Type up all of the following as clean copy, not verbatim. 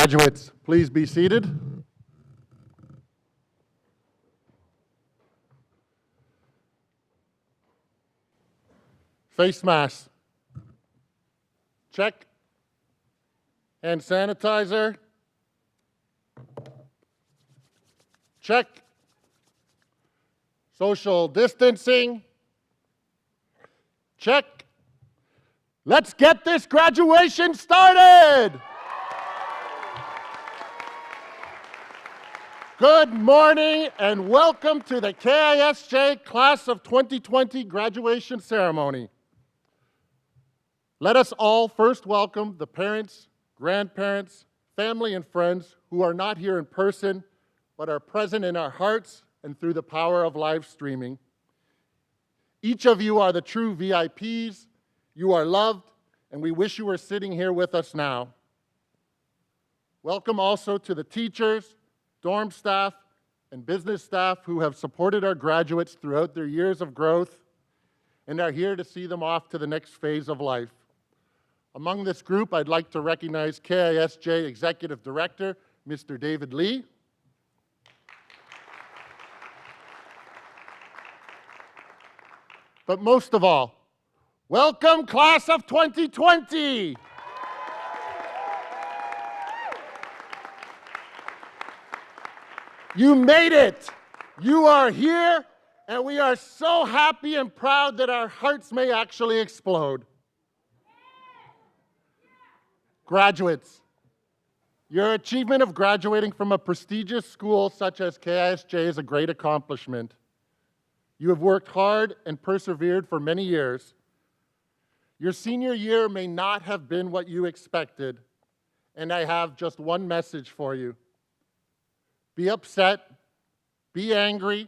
Graduates, please be seated. Face masks. Check. Hand sanitizer. Check. Social distancing. Check. Let's get this graduation started. Good morning and welcome to the KISJ Class of 2020 graduation ceremony. Let us all first welcome the parents, grandparents, family, and friends who are not here in person but are present in our hearts and through the power of live streaming. Each of you are the true VIPs. You are loved, and we wish you were sitting here with us now. Welcome also to the teachers, dorm staff, and business staff who have supported our graduates throughout their years of growth and are here to see them off to the next phase of life. Among this group, I'd like to recognize KISJ Executive Director, Mr. David Lee. But most of all, welcome, Class of 2020! You made it! You are here, and we are so happy and proud that our hearts may actually explode. Graduates, your achievement of graduating from a prestigious school such as KISJ is a great accomplishment. You have worked hard and persevered for many years. Your senior year may not have been what you expected, and I have just one message for you. Be upset, be angry,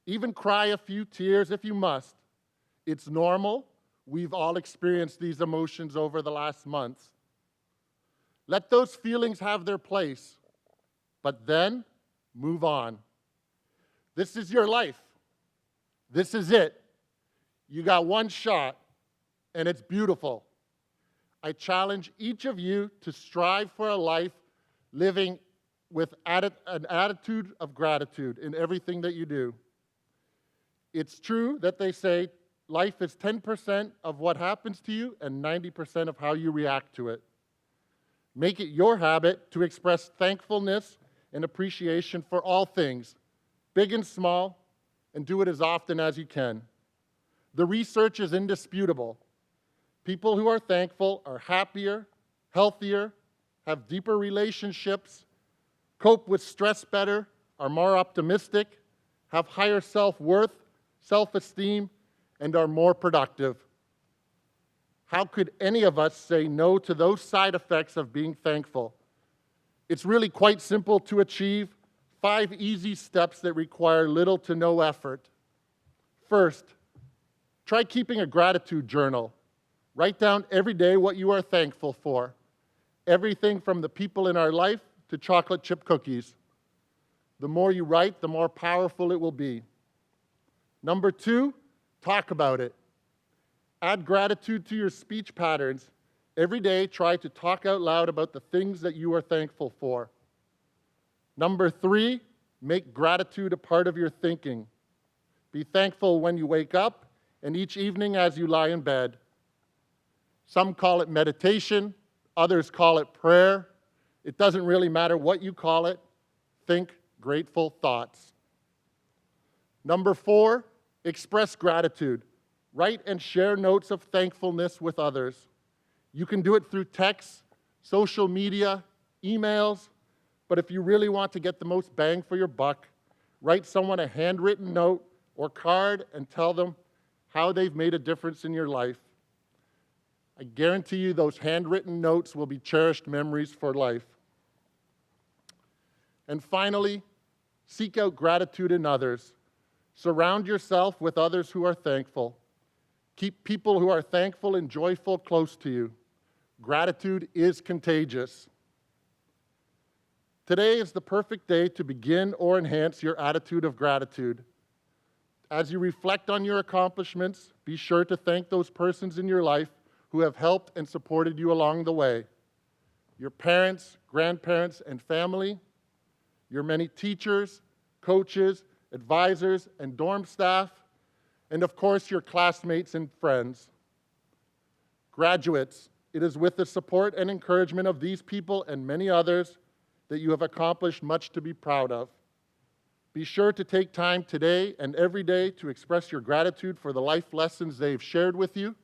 even cry a few tears if you must. It's normal. We've all experienced these emotions over the last months. Let those feelings have their place, but then move on. This is your life. This is it. You got one shot, and it's beautiful. I challenge each of you to strive for a life living with an attitude of gratitude in everything that you do. It's true that they say life is 10% of what happens to you and 90% of how you react to it. Make it your habit to express thankfulness and appreciation for all things, big and small, and do it as often as you can. The research is indisputable. People who are thankful are happier, healthier, have deeper relationships, cope with stress better, are more optimistic, have higher self-worth, self-esteem, and are more productive. How could any of us say no to those side effects of being thankful? It's really quite simple to achieve. 5 easy steps that require little to no effort. First, try keeping a gratitude journal. Write down every day what you are thankful for. Everything from the people in our life to chocolate chip cookies. The more you write, the more powerful it will be. Number 2, talk about it. Add gratitude to your speech patterns. Every day, try to talk out loud about the things that you are thankful for. Number 3, make gratitude a part of your thinking. Be thankful when you wake up and each evening as you lie in bed. Some call it meditation, others call it prayer. It doesn't really matter what you call it. Think grateful thoughts. Number 4, express gratitude. Write and share notes of thankfulness with others. You can do it through text, social media, emails, but if you really want to get the most bang for your buck, write someone a handwritten note or card and tell them how they've made a difference in your life. I guarantee you those handwritten notes will be cherished memories for life. And finally, seek out gratitude in others. Surround yourself with others who are thankful. Keep people who are thankful and joyful close to you. Gratitude is contagious. Today is the perfect day to begin or enhance your attitude of gratitude. As you reflect on your accomplishments, be sure to thank those persons in your life who have helped and supported you along the way. your parents, grandparents, and family, your many teachers, coaches, advisors, and dorm staff, and of course, your classmates and friends. Graduates, it is with the support and encouragement of these people and many others that you have accomplished much to be proud of. Be sure to take time today and every day to express your gratitude for the life lessons they've shared with you.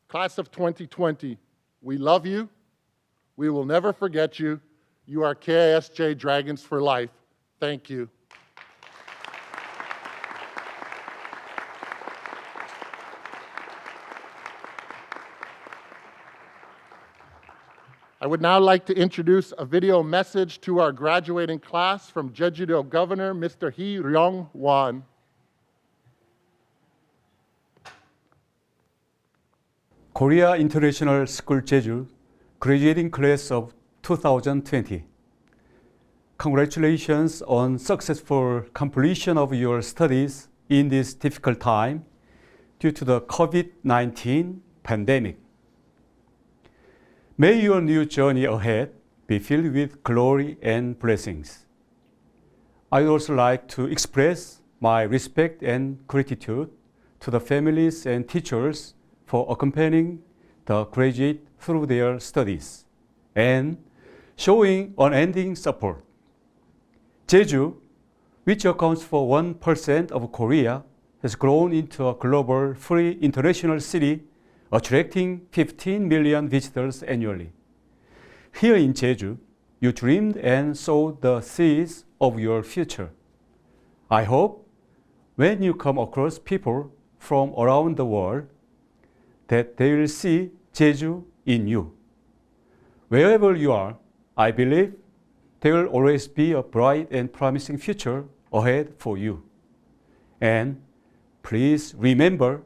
Class of 2020, we love you. We will never forget you. You are KISJ Dragons for Life. Thank you. I would now like to introduce a video message to our graduating class from Jeju-do Governor, Mr. Hee Ryong-won. Korea International School Jeju graduating class of 2020. Congratulations on successful completion of your studies in this difficult time due to the COVID-19 pandemic. May your new journey ahead be filled with glory and blessings. I would also like to express my respect and gratitude to the families and teachers for accompanying the graduate through their studies and showing unending support. Jeju, which accounts for 1% of Korea, has grown into a global free international city attracting 15 million visitors annually. Here in Jeju, you dreamed and sowed the seeds of your future. I hope when you come across people from around the world, that they will see Jeju in you. Wherever you are, I believe there will always be a bright and promising future ahead for you. And please remember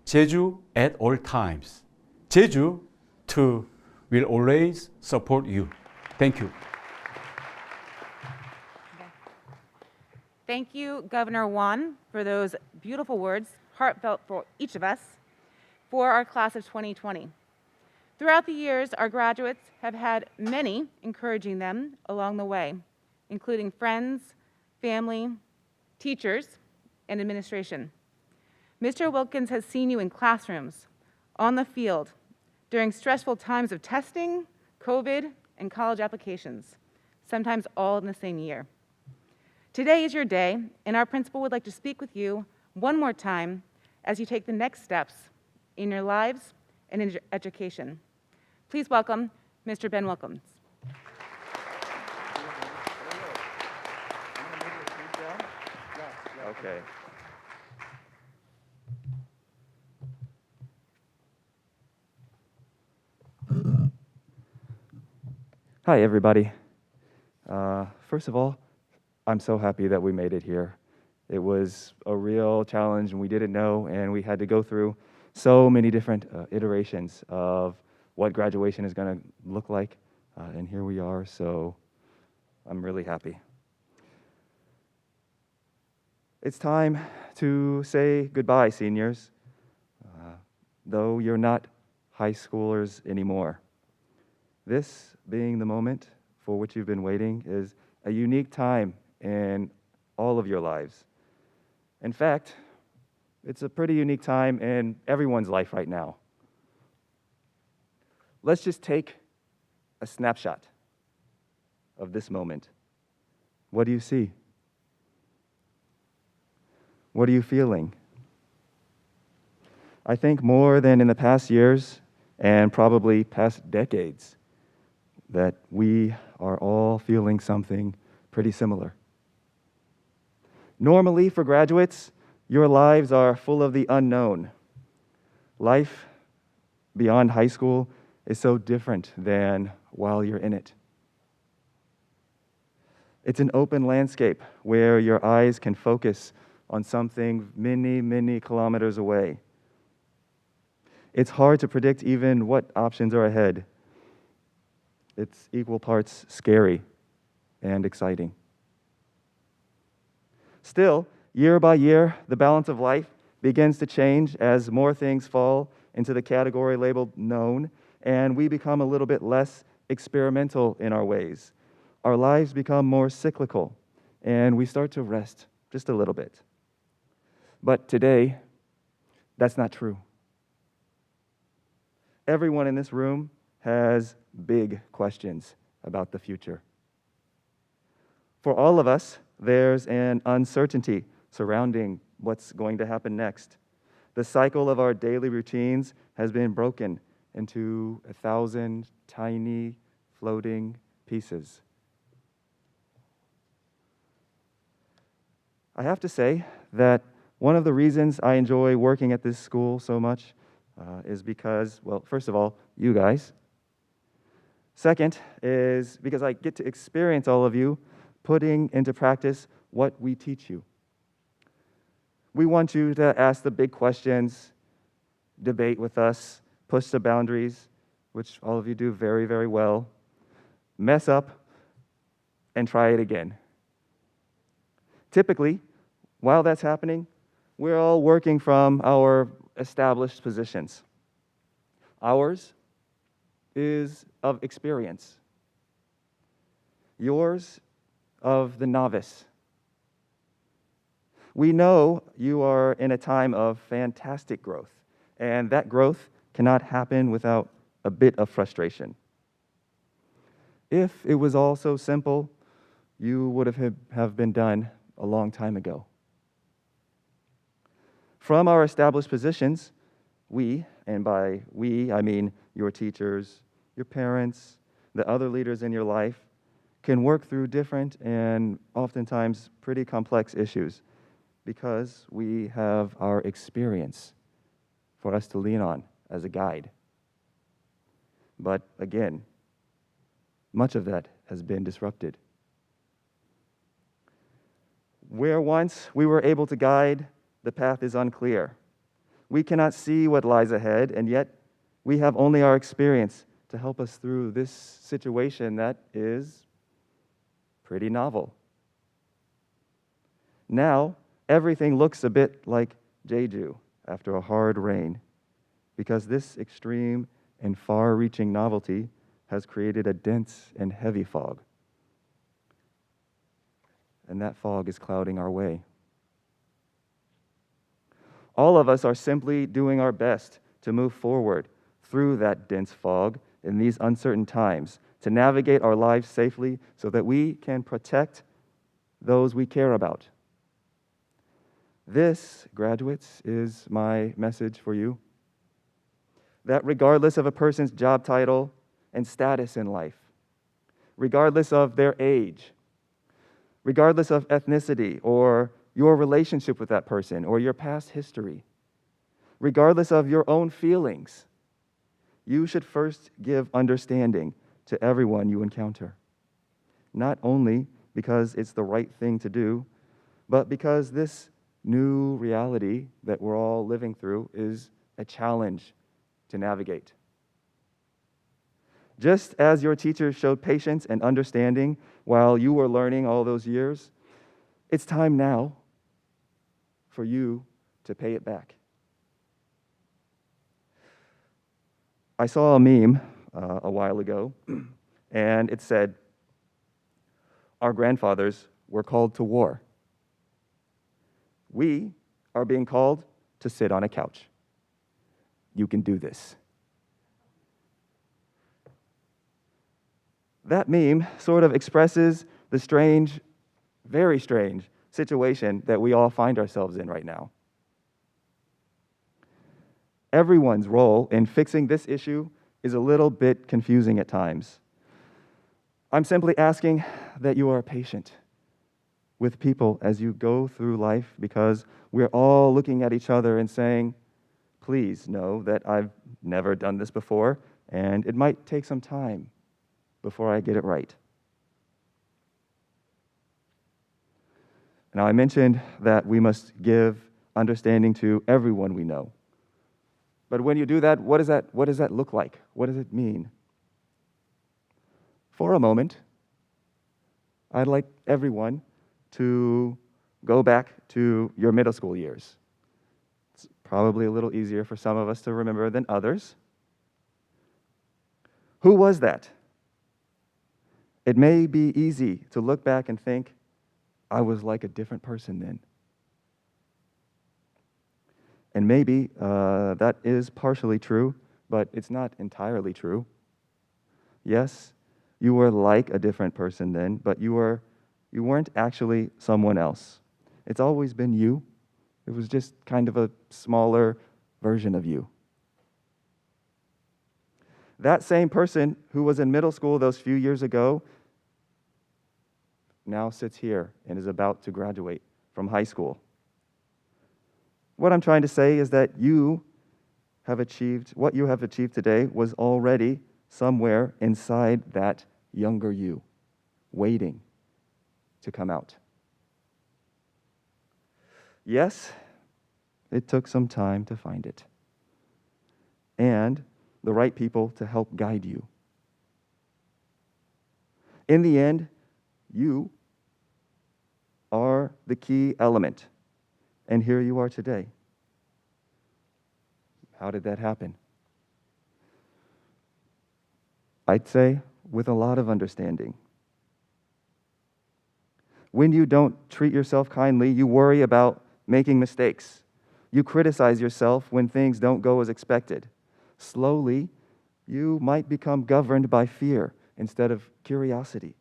Jeju at all times. Jeju, too, will always support you. Thank you. Thank you, Governor Won, for those beautiful words, heartfelt for each of us, for our class of 2020. Throughout the years, our graduates have had many encouraging them along the way, including friends, family, teachers, and administration. Mr. Wilkins has seen you in classrooms, on the field, during stressful times of testing, COVID, and college applications, sometimes all in the same year. Today is your day, and our principal would like to speak with you one more time as you take the next steps in your lives and in your education. Please welcome Mr. Ben Wilkins. Okay. Hi, everybody. First of all, I'm so happy that we made it here. It was a real challenge, and we didn't know, and we had to go through so many different iterations of what graduation is going to look like, and here we are, so I'm really happy. It's time to say goodbye, seniors, though you're not high schoolers anymore. This being the moment for which you've been waiting is a unique time in all of your lives. In fact, it's a pretty unique time in everyone's life right now. Let's just take a snapshot of this moment. What do you see? What are you feeling? I think more than in the past years and probably past decades, that we are all feeling something pretty similar. Normally, for graduates, your lives are full of the unknown. Life beyond high school is so different than while you're in it. It's an open landscape where your eyes can focus on something many, many kilometers away. It's hard to predict even what options are ahead. It's equal parts scary and exciting. Still, year by year, the balance of life begins to change as more things fall into the category labeled known and we become a little bit less experimental in our ways. Our lives become more cyclical, and we start to rest just a little bit. But today, that's not true. Everyone in this room has big questions about the future. For all of us, there's an uncertainty surrounding what's going to happen next. The cycle of our daily routines has been broken into 1,000 tiny floating pieces. I have to say that one of the reasons I enjoy working at this school so much is because, well, first of all, you guys. Second is because I get to experience all of you putting into practice what we teach you. We want you to ask the big questions, debate with us, push the boundaries, which all of you do very, very well, mess up, and try it again. Typically, while that's happening, we're all working from our established positions. Ours is of experience. Yours of the novice. We know you are in a time of fantastic growth, and that growth cannot happen without a bit of frustration. If it was all so simple, you would have been done a long time ago. From our established positions, we, and by we, I mean your teachers, your parents, the other leaders in your life, can work through different and oftentimes pretty complex issues because we have our experience for us to lean on as a guide. But again, much of that has been disrupted. Where once we were able to guide, the path is unclear. We cannot see what lies ahead, and yet we have only our experience to help us through this situation that is pretty novel. Now, everything looks a bit like Jeju after a hard rain, because this extreme and far-reaching novelty has created a dense and heavy fog. And that fog is clouding our way. All of us are simply doing our best to move forward through that dense fog in these uncertain times, to navigate our lives safely so that we can protect those we care about. This, graduates, is my message for you. That regardless of a person's job title and status in life, regardless of their age, regardless of ethnicity or your relationship with that person or your past history, regardless of your own feelings, you should first give understanding to everyone you encounter. Not only because it's the right thing to do, but because this new reality that we're all living through is a challenge to navigate. Just as your teachers showed patience and understanding while you were learning all those years, it's time now for you to pay it back. I saw a meme a while ago, and it said, "Our grandfathers were called to war. We are being called to sit on a couch. You can do this." That meme sort of expresses the strange, very strange situation that we all find ourselves in right now. Everyone's role in fixing this issue is a little bit confusing at times. I'm simply asking that you are patient with people as you go through life, because we're all looking at each other and saying, please know that I've never done this before, and it might take some time before I get it right. Now, I mentioned that we must give understanding to everyone we know. But when you do that, what does that look like? What does it mean? For a moment, I'd like everyone to go back to your middle school years. It's probably a little easier for some of us to remember than others. Who was that? It may be easy to look back and think, I was like a different person then. And maybe that is partially true, but it's not entirely true. Yes, you were like a different person then, but you weren't actually someone else. It's always been you. It was just kind of a smaller version of you. That same person who was in middle school those few years ago now sits here and is about to graduate from high school. What I'm trying to say is that what you have achieved today was already somewhere inside that younger you, waiting to come out. Yes, it took some time to find it, and the right people to help guide you. In the end, you are the key element, and here you are today. How did that happen? I'd say with a lot of understanding. When you don't treat yourself kindly, you worry about making mistakes. You criticize yourself when things don't go as expected. Slowly, you might become governed by fear instead of curiosity.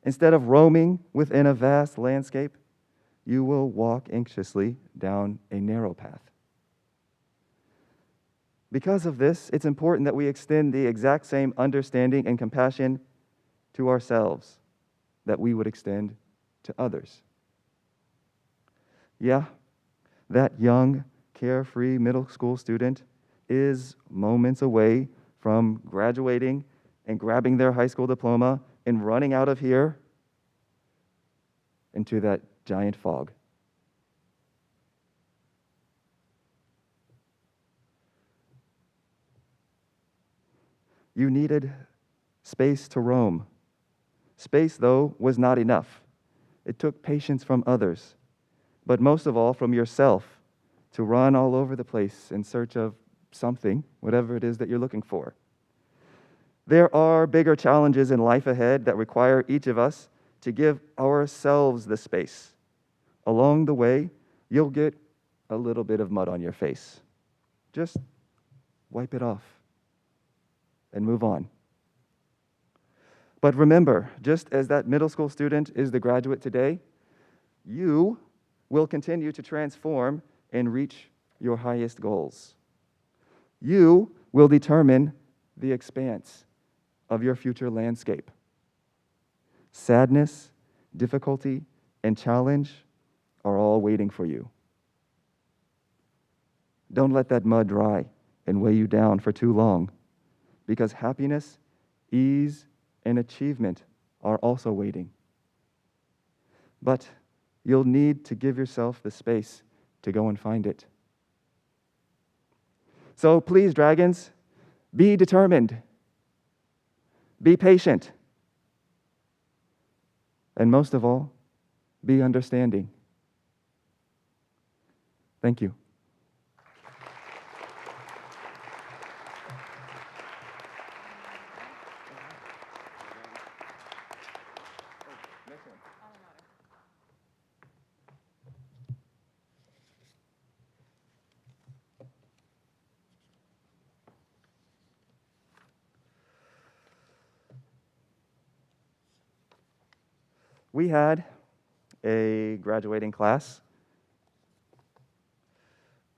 Instead of roaming within a vast landscape, you will walk anxiously down a narrow path. Because of this, it's important that we extend the exact same understanding and compassion to ourselves that we would extend to others. Yeah, that young, carefree middle school student is moments away from graduating and grabbing their high school diploma and running out of here into that giant fog. You needed space to roam. Space, though, was not enough. It took patience from others, but most of all from yourself, to run all over the place in search of something, whatever it is that you're looking for. There are bigger challenges in life ahead that require each of us to give ourselves the space. Along the way, you'll get a little bit of mud on your face. Just wipe it off and move on. But remember, just as that middle school student is the graduate today, you will continue to transform and reach your highest goals. You will determine the expanse of your future landscape. Sadness, difficulty, and challenge are all waiting for you. Don't let that mud dry and weigh you down for too long, because happiness, ease, and achievement are also waiting. But you'll need to give yourself the space to go and find it. So please, dragons, be determined. Be patient. And most of all, be understanding. Thank you. We had a graduating class,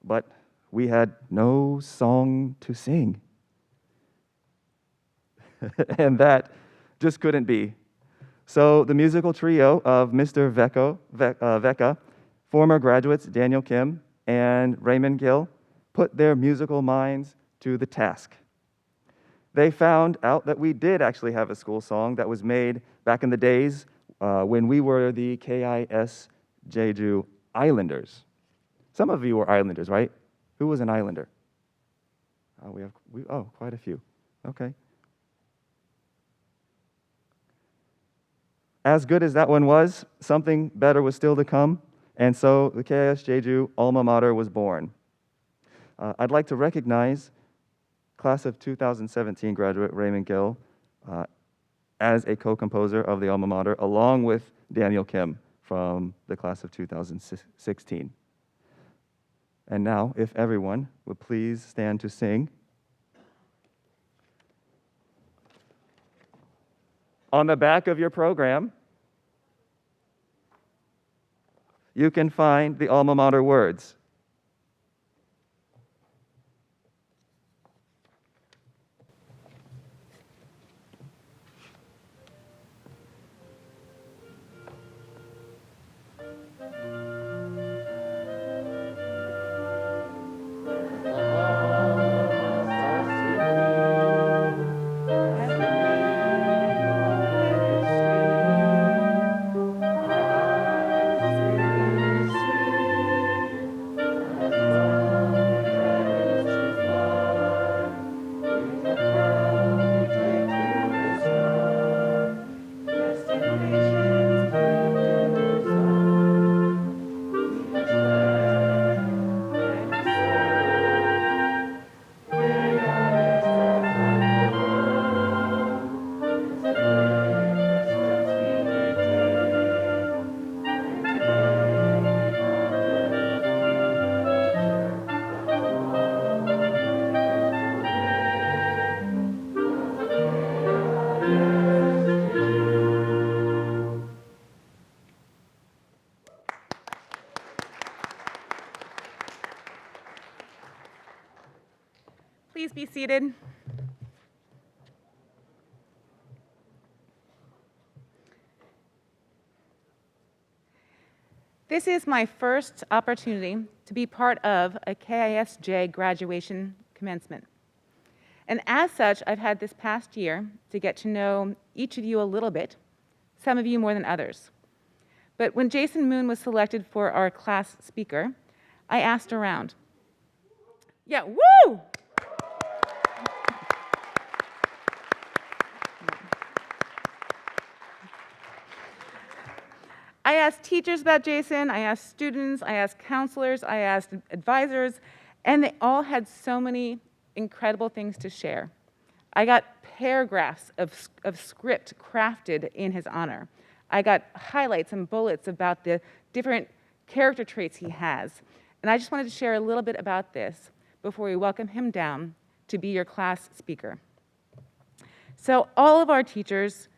but we had no song to sing. And that just couldn't be. So the musical trio of Mr. Vecca, former graduates Daniel Kim and Raymond Gill, put their musical minds to the task. They found out that we did actually have a school song that was made back in the days when we were the KIS Jeju Islanders. Some of you were Islanders, right? Who was an Islander? Quite a few. Okay. As good as that one was, something better was still to come, and so the KIS Jeju alma mater was born. I'd like to recognize class of 2017 graduate Raymond Gill as a co-composer of the alma mater, along with Daniel Kim from the class of 2016. And now, if everyone would please stand to sing. On the back of your program, you can find the alma mater words. Please be seated. This is my first opportunity to be part of a KISJ graduation commencement. And as such, I've had this past year to get to know each of you a little bit, some of you more than others. But when Jason Moon was selected for our class speaker, I asked around. Yeah, woo! I asked teachers about Jason, I asked students, I asked counselors, I asked advisors, and they all had so many incredible things to share. I got paragraphs of script crafted in his honor. I got highlights and bullets about the different character traits he has. And I just wanted to share a little bit about this before we welcome him down to be your class speaker. So all of our teachers,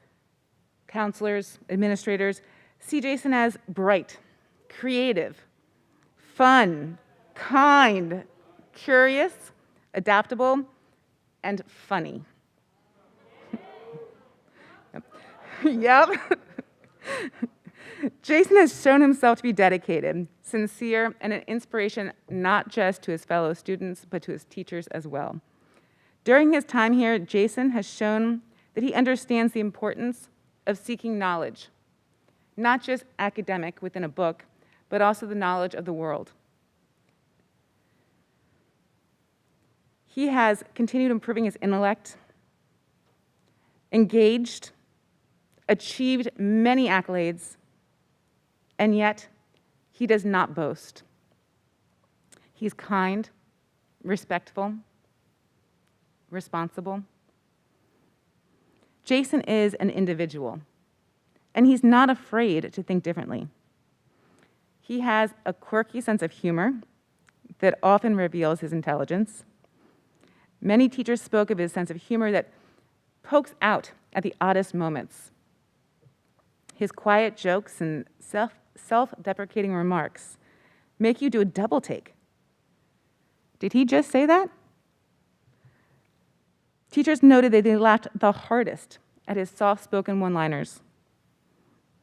counselors, administrators, see Jason as bright, creative, fun, kind, curious, adaptable, and funny. Yep. Jason has shown himself to be dedicated, sincere, and an inspiration not just to his fellow students, but to his teachers as well. During his time here, Jason has shown that he understands the importance of seeking knowledge, not just academic within a book, but also the knowledge of the world. He has continued improving his intellect, engaged, achieved many accolades, and yet he does not boast. He's kind, respectful, responsible. Jason is an individual, and he's not afraid to think differently. He has a quirky sense of humor that often reveals his intelligence. Many teachers spoke of his sense of humor that pokes out at the oddest moments. His quiet jokes and self-deprecating remarks make you do a double take. Did he just say that? Teachers noted that they laughed the hardest at his soft-spoken one-liners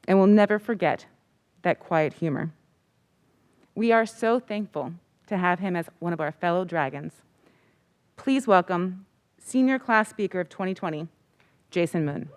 and will never forget that quiet humor. We are so thankful to have him as one of our fellow dragons. Please welcome Senior Class Speaker of 2020, Jason Moon.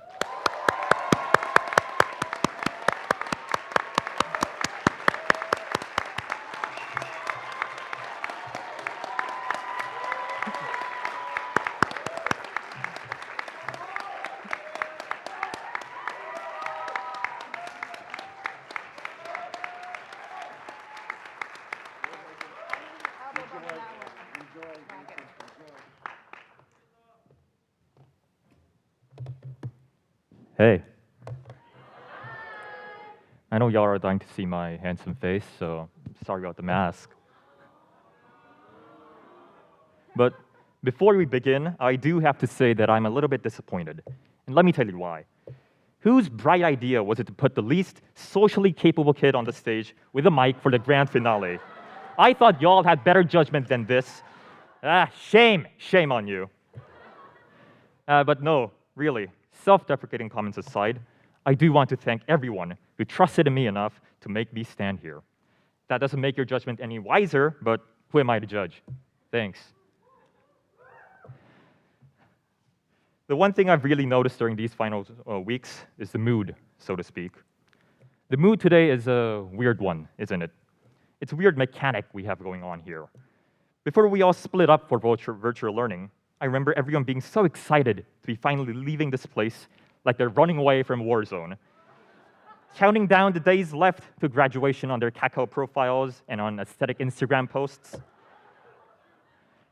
Hey. I know y'all are dying to see my handsome face, so sorry about the mask. But before we begin, I do have to say that I'm a little bit disappointed. And let me tell you why. Whose bright idea was it to put the least socially capable kid on the stage with a mic for the grand finale? I thought y'all had better judgment than this. Shame on you. But no, really, self-deprecating comments aside, I do want to thank everyone who trusted in me enough to make me stand here. That doesn't make your judgment any wiser, but who am I to judge? Thanks. The one thing I've really noticed during these final weeks is the mood, so to speak. The mood today is a weird one, isn't it? It's a weird mechanic we have going on here. Before we all split up for virtual learning, I remember everyone being so excited to be finally leaving this place like they're running away from a war zone. Counting down the days left to graduation on their Kakao profiles and on aesthetic Instagram posts.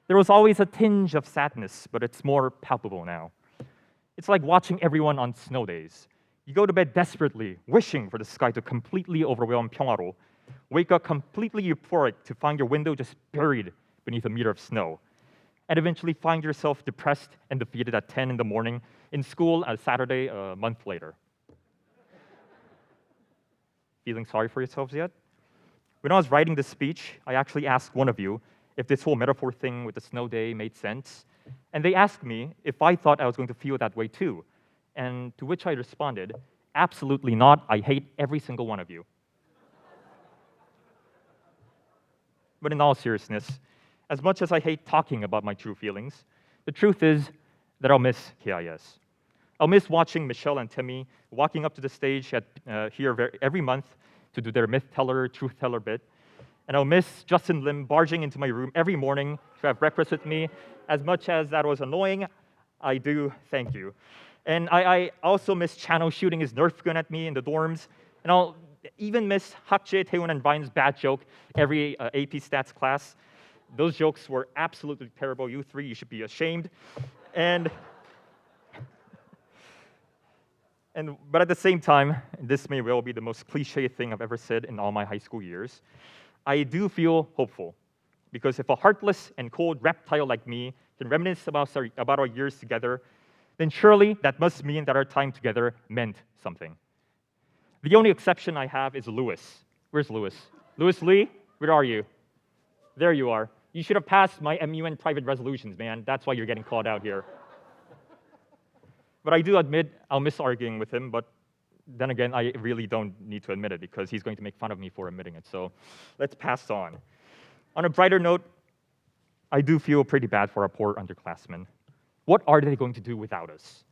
There was always a tinge of sadness, but it's more palpable now. It's like watching everyone on snow days. You go to bed desperately, wishing for the sky to completely overwhelm Pyeongwaro. Wake up completely euphoric to find your window just buried beneath a meter of snow. And eventually find yourself depressed and defeated at 10 in the morning in school on Saturday a month later. Feeling sorry for yourselves yet? When I was writing this speech, I actually asked one of you if this whole metaphor thing with the snow day made sense. And they asked me if I thought I was going to feel that way too. And to which I responded, absolutely not. I hate every single one of you. But in all seriousness, as much as I hate talking about my true feelings, the truth is that I'll miss KIS. I'll miss watching Michelle and Timmy walking up to the stage here every month to do their myth teller, truth teller bit. And I'll miss Justin Lim barging into my room every morning to have breakfast with me. As much as that was annoying, I do thank you. And I also miss Chano shooting his Nerf gun at me in the dorms. And I'll even miss Hakjae, Taewon, and Ryan's bad joke every AP Stats class. Those jokes were absolutely terrible. You three, you should be ashamed. But at the same time, this may well be the most cliche thing I've ever said in all my high school years. I do feel hopeful, because if a heartless and cold reptile like me can reminisce about our years together, then surely that must mean that our time together meant something. The only exception I have is Lewis. Where's Lewis? Lewis Lee, where are you? There you are. You should have passed my MUN private resolutions, man. That's why you're getting called out here. But I do admit I'll miss arguing with him, but then again, I really don't need to admit it because he's going to make fun of me for admitting it. So let's pass on. On a brighter note, I do feel pretty bad for our poor underclassmen. What are they going to do without us?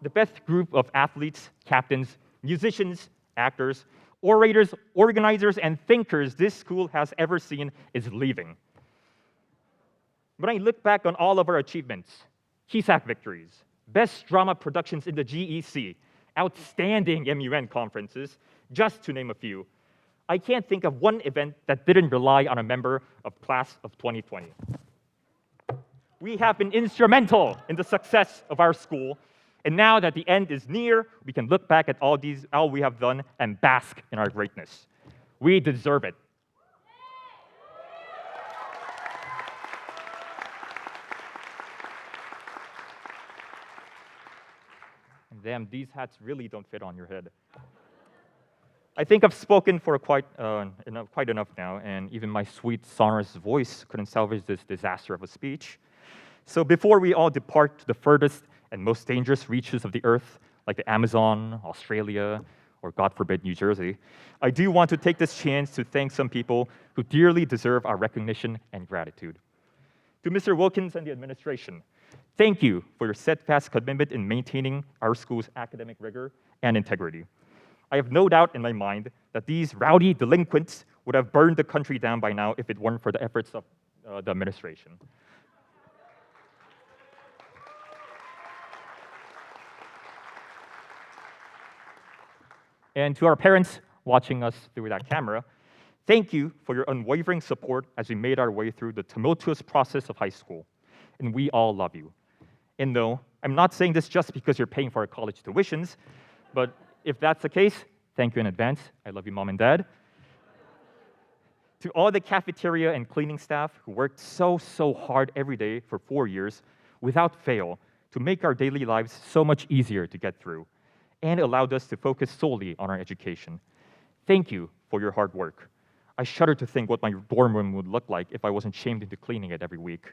The best group of athletes, captains, musicians, actors, orators, organizers, and thinkers this school has ever seen is leaving. When I look back on all of our achievements, KISAC victories, best drama productions in the GEC, outstanding MUN conferences, just to name a few, I can't think of one event that didn't rely on a member of class of 2020. We have been instrumental in the success of our school, and now that the end is near, we can look back at all we have done and bask in our greatness. We deserve it. Damn, these hats really don't fit on your head. I think I've spoken for quite enough now, and even my sweet, sonorous voice couldn't salvage this disaster of a speech. So before we all depart to the furthest and most dangerous reaches of the earth, like the Amazon, Australia, or God forbid, New Jersey, I do want to take this chance to thank some people who dearly deserve our recognition and gratitude. To Mr. Wilkins and the administration, thank you for your steadfast commitment in maintaining our school's academic rigor and integrity. I have no doubt in my mind that these rowdy delinquents would have burned the country down by now if it weren't for the efforts of the administration. And to our parents watching us through that camera, thank you for your unwavering support as we made our way through the tumultuous process of high school. And we all love you. And no, I'm not saying this just because you're paying for our college tuitions, but if that's the case, thank you in advance. I love you, Mom and Dad. To all the cafeteria and cleaning staff who worked so hard every day for 4 years without fail to make our daily lives so much easier to get through and allowed us to focus solely on our education. Thank you for your hard work. I shudder to think what my dorm room would look like if I wasn't shamed into cleaning it every week.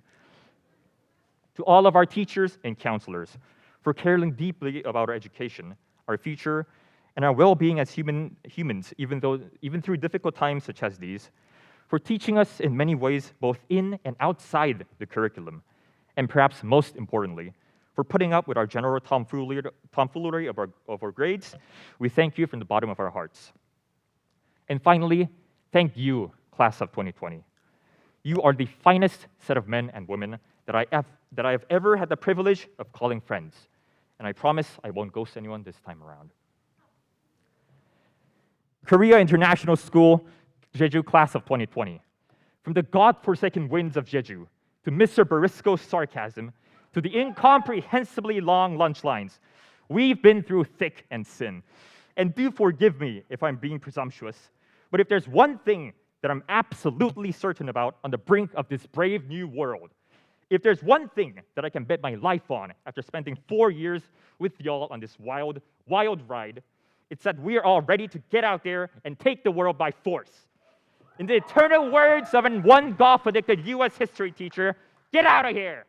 To all of our teachers and counselors for caring deeply about our education, our future, and our well-being as humans, even through difficult times such as these, for teaching us in many ways both in and outside the curriculum, and perhaps most importantly, for putting up with our general tomfoolery of our grades. We thank you from the bottom of our hearts. And finally, thank you, class of 2020. You are the finest set of men and women that I have ever had the privilege of calling friends, and I promise I won't ghost anyone this time around. Korea International School, Jeju class of 2020. From the godforsaken winds of Jeju, to Mr. Barisco's sarcasm, to the incomprehensibly long lunch lines, we've been through thick and thin. And do forgive me if I'm being presumptuous, but if there's one thing that I'm absolutely certain about on the brink of this brave new world, if there's one thing that I can bet my life on after spending 4 years with y'all on this wild, wild ride, it's that we are all ready to get out there and take the world by force. In the eternal words of an one golf-addicted US history teacher, get out of here!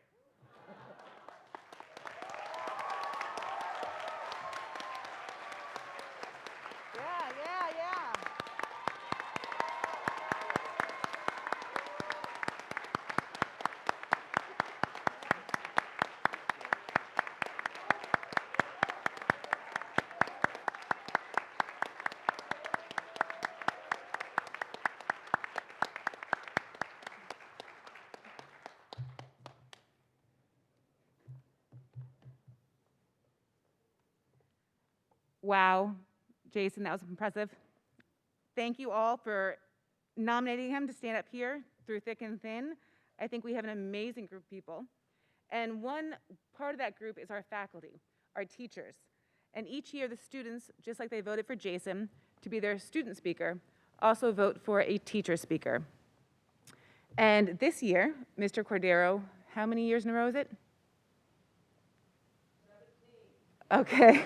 Wow, Jason, that was impressive. Thank you all for nominating him to stand up here through thick and thin. I think we have an amazing group of people. And one part of that group is our faculty, our teachers. And each year the students, just like they voted for Jason to be their student speaker, also vote for a teacher speaker. And this year, Mr. Cordero, how many years in a row is it? 17. Okay.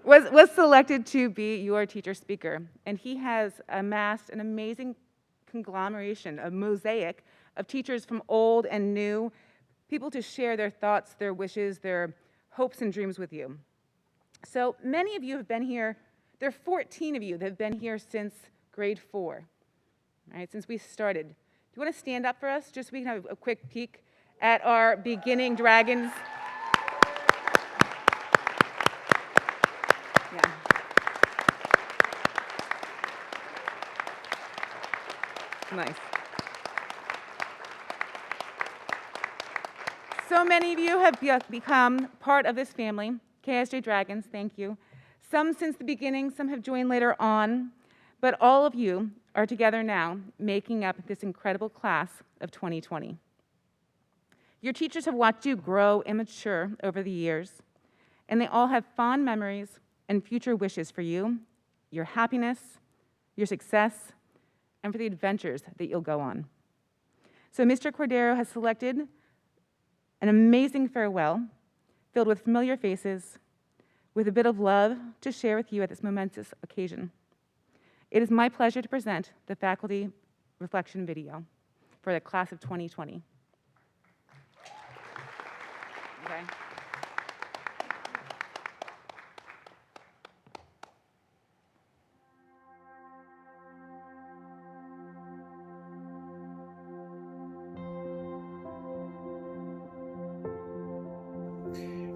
was selected to be your teacher speaker. And he has amassed an amazing conglomeration, a mosaic of teachers from old and new, people to share their thoughts, their wishes, their hopes and dreams with you. So many of you have been here, there are 14 of you that have been here since grade 4, right, since we started. Do you want to stand up for us, just so we can have a quick peek at our beginning dragons? Yeah. Nice. So many of you have become part of this family, KSJ Dragons, thank you. Some since the beginning, some have joined later on, but all of you are together now, making up this incredible class of 2020. Your teachers have watched you grow and mature over the years, and they all have fond memories and future wishes for you, your happiness, your success, and for the adventures that you'll go on. So Mr. Cordero has selected an amazing farewell filled with familiar faces, with a bit of love to share with you at this momentous occasion. It is my pleasure to present the faculty reflection video for the class of 2020. Okay.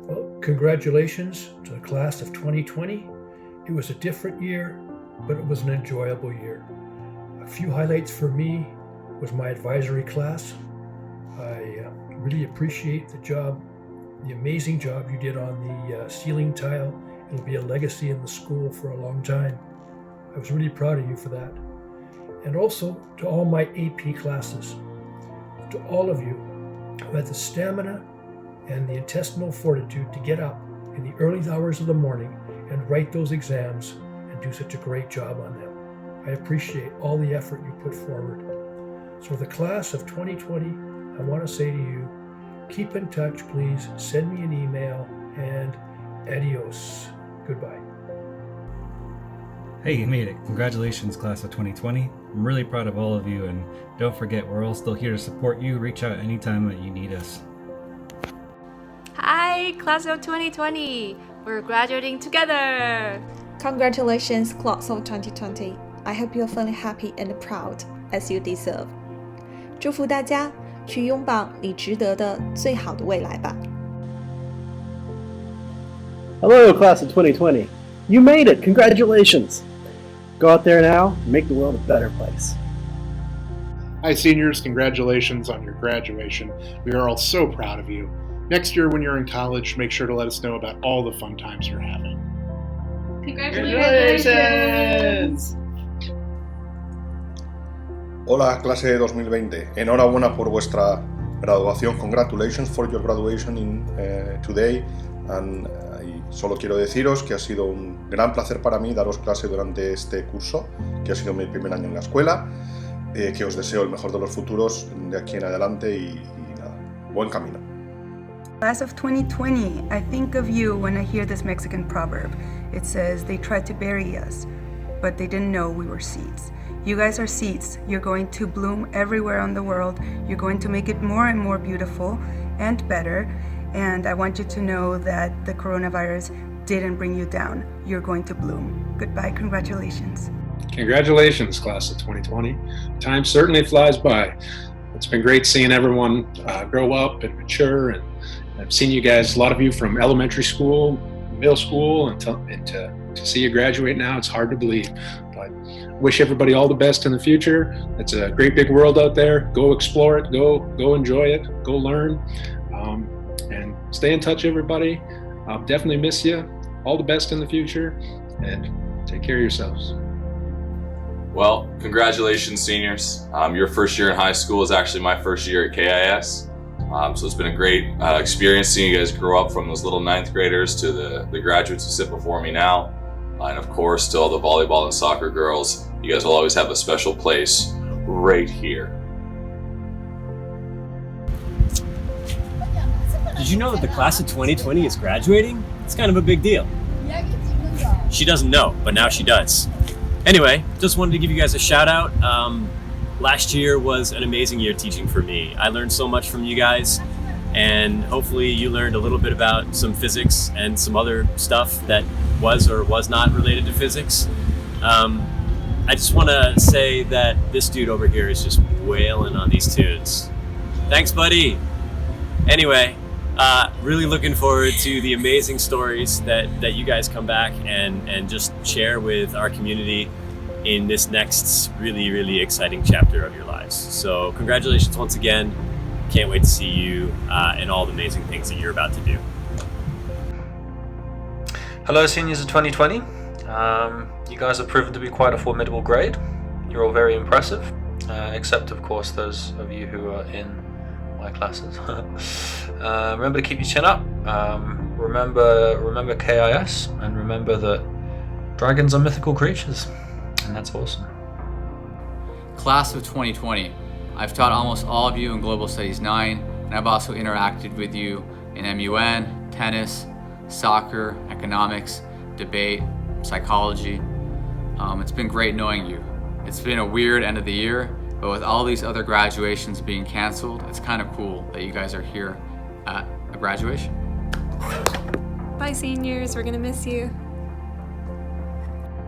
Well, congratulations to the class of 2020. It was a different year, but it was an enjoyable year. A few highlights for me was my advisory class. I really appreciate the amazing job you did on the ceiling tile. It'll be a legacy in the school for a long time. I was really proud of you for that. And also to all my AP classes, to all of you who had the stamina and the intestinal fortitude to get up in the early hours of the morning and write those exams and do such a great job on them. I appreciate all the effort you put forward. So the class of 2020, I want to say to you, keep in touch, please. Send me an email, and adios. Goodbye. Hey, you made it. Congratulations, class of 2020. I'm really proud of all of you, and don't forget, we're all still here to support you. Reach out anytime that you need us. Hi, class of 2020. We're graduating together. Congratulations, class of 2020. I hope you're feeling happy and proud as you deserve. 祝福大家去拥抱你值得的最好的未来吧。Hello, class of 2020. You made it. Congratulations. Go out there now and make the world a better place. Hi, seniors. Congratulations on your graduation. We are all so proud of you. Next year, when you're in college, make sure to let us know about all the fun times you're having. Congratulations! Hola, clase 2020. Enhorabuena por vuestra graduación. Congratulations for your graduation today. And solo quiero deciros que ha sido un gran placer para mí daros clase durante este curso, que ha sido mi primer año en la escuela, que os deseo el mejor de los futuros de aquí en adelante y nada, buen camino. Class of 2020, I think of you when I hear this Mexican proverb. It says, they tried to bury us, but they didn't know we were seeds. You guys are seeds. You're going to bloom everywhere on the world. You're going to make it more and more beautiful and better. And I want you to know that the coronavirus didn't bring you down. You're going to bloom. Goodbye. Congratulations. Congratulations, class of 2020. Time certainly flies by. It's been great seeing everyone grow up and mature, and I've seen you guys, a lot of you from elementary school, middle school, and to see you graduate now, it's hard to believe. But wish everybody all the best in the future. It's a great big world out there. Go explore it. Go enjoy it. Go learn. And stay in touch, everybody. I'll definitely miss you. All the best in the future, and take care of yourselves. Well, congratulations, seniors. Your first year in high school is actually my first year at KIS. So it's been a great experience seeing you guys grow up from those little ninth graders to the graduates who sit before me now. And of course, to all the volleyball and soccer girls, you guys will always have a special place right here. Did you know that the class of 2020 is graduating? It's kind of a big deal. She doesn't know, but now she does. Anyway, just wanted to give you guys a shout out. Last year was an amazing year teaching for me. I learned so much from you guys, and hopefully you learned a little bit about some physics and some other stuff that was or was not related to physics. I just want to say that this dude over here is just wailing on these tunes. Thanks, buddy. Anyway, really looking forward to the amazing stories that you guys come back and just share with our community in this next really, really exciting chapter of your lives. So congratulations once again. Can't wait to see you and all the amazing things that you're about to do. Hello, seniors of 2020. You guys have proven to be quite a formidable grade. You're all very impressive, except of course those of you who are in my classes. Remember to keep your chin up. Remember KIS, and remember that dragons are mythical creatures, and that's awesome. Class of 2020. I've taught almost all of you in Global Studies 9, and I've also interacted with you in MUN, tennis, soccer, economics, debate, psychology. It's been great knowing you. It's been a weird end of the year, but with all these other graduations being canceled, it's kind of cool that you guys are here at a graduation. Bye, seniors. We're gonna miss you.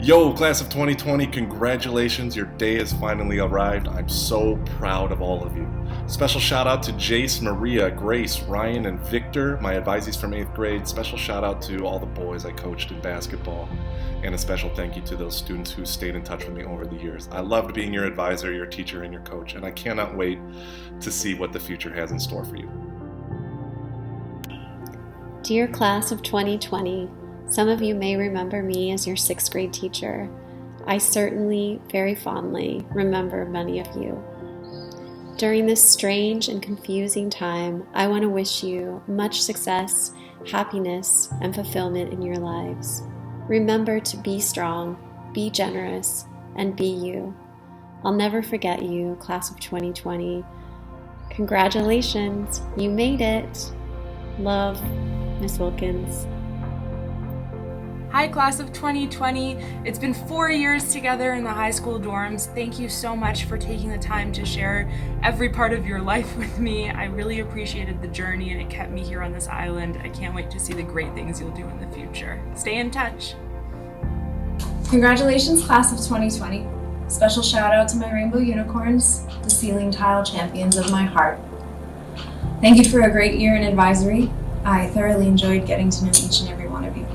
Yo, class of 2020, congratulations, your day has finally arrived. I'm so proud of all of you. Special shout out to Jace, Maria, Grace, Ryan, and Victor, my advisees from 8th grade. Special shout out to all the boys I coached in basketball. And a special thank you to those students who stayed in touch with me over the years. I loved being your advisor, your teacher, and your coach, and I cannot wait to see what the future has in store for you. Dear class of 2020, some of you may remember me as your 6th grade teacher. I certainly, very fondly, remember many of you. During this strange and confusing time, I want to wish you much success, happiness, and fulfillment in your lives. Remember to be strong, be generous, and be you. I'll never forget you, class of 2020. Congratulations, you made it. Love, Miss Wilkins. Hi, class of 2020. It's been 4 years together in the high school dorms. Thank you so much for taking the time to share every part of your life with me. I really appreciated the journey and it kept me here on this island. I can't wait to see the great things you'll do in the future. Stay in touch. Congratulations, class of 2020. Special shout out to my rainbow unicorns, the ceiling tile champions of my heart. Thank you for a great year in advisory. I thoroughly enjoyed getting to know each and every one of you.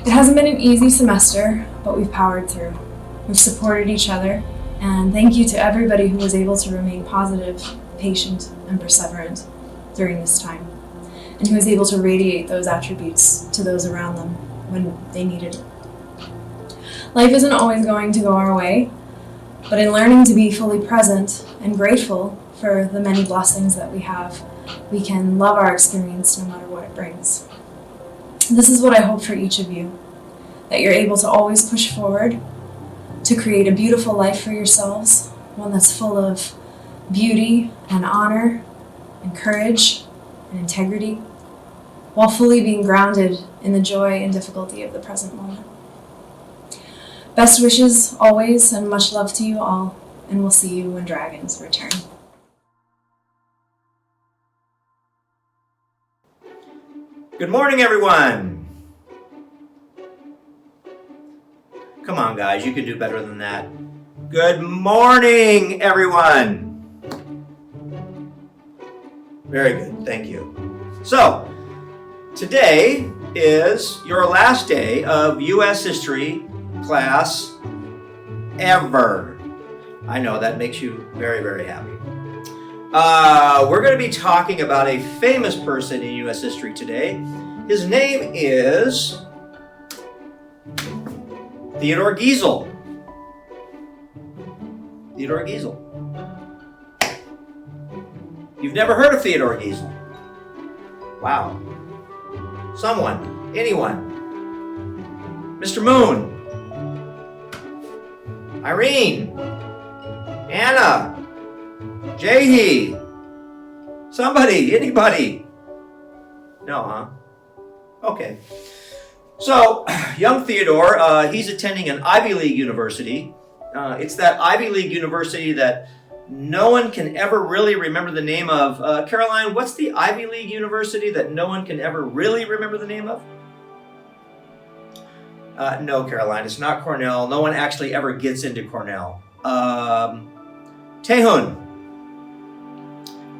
It hasn't been an easy semester, but we've powered through. We've supported each other, and thank you to everybody who was able to remain positive, patient, and perseverant during this time, and who was able to radiate those attributes to those around them when they needed it. Life isn't always going to go our way, but in learning to be fully present and grateful for the many blessings that we have, we can love our experience no matter what it brings. This is what I hope for each of you, that you're able to always push forward to create a beautiful life for yourselves, one that's full of beauty and honor and courage and integrity, while fully being grounded in the joy and difficulty of the present moment. Best wishes always, and much love to you all, and we'll see you when dragons return. Good morning, everyone. Come on, guys, you can do better than that. Good morning, everyone. Very good, thank you. So, today is your last day of U.S. History class ever. I know that makes you very, very happy. We're going to be talking about a famous person in U.S. history today. His name is Theodore Geisel. Theodore Geisel. You've never heard of Theodore Geisel? Wow. Someone, anyone. Mr. Moon. Irene. Anna. Jahi. Somebody, anybody? No, huh? Okay. So, young Theodore, he's attending an Ivy League university. It's that Ivy League university that no one can ever really remember the name of. Caroline, what's the Ivy League university that no one can ever really remember the name of? No, Caroline, it's not Cornell. No one actually ever gets into Cornell. Tehun.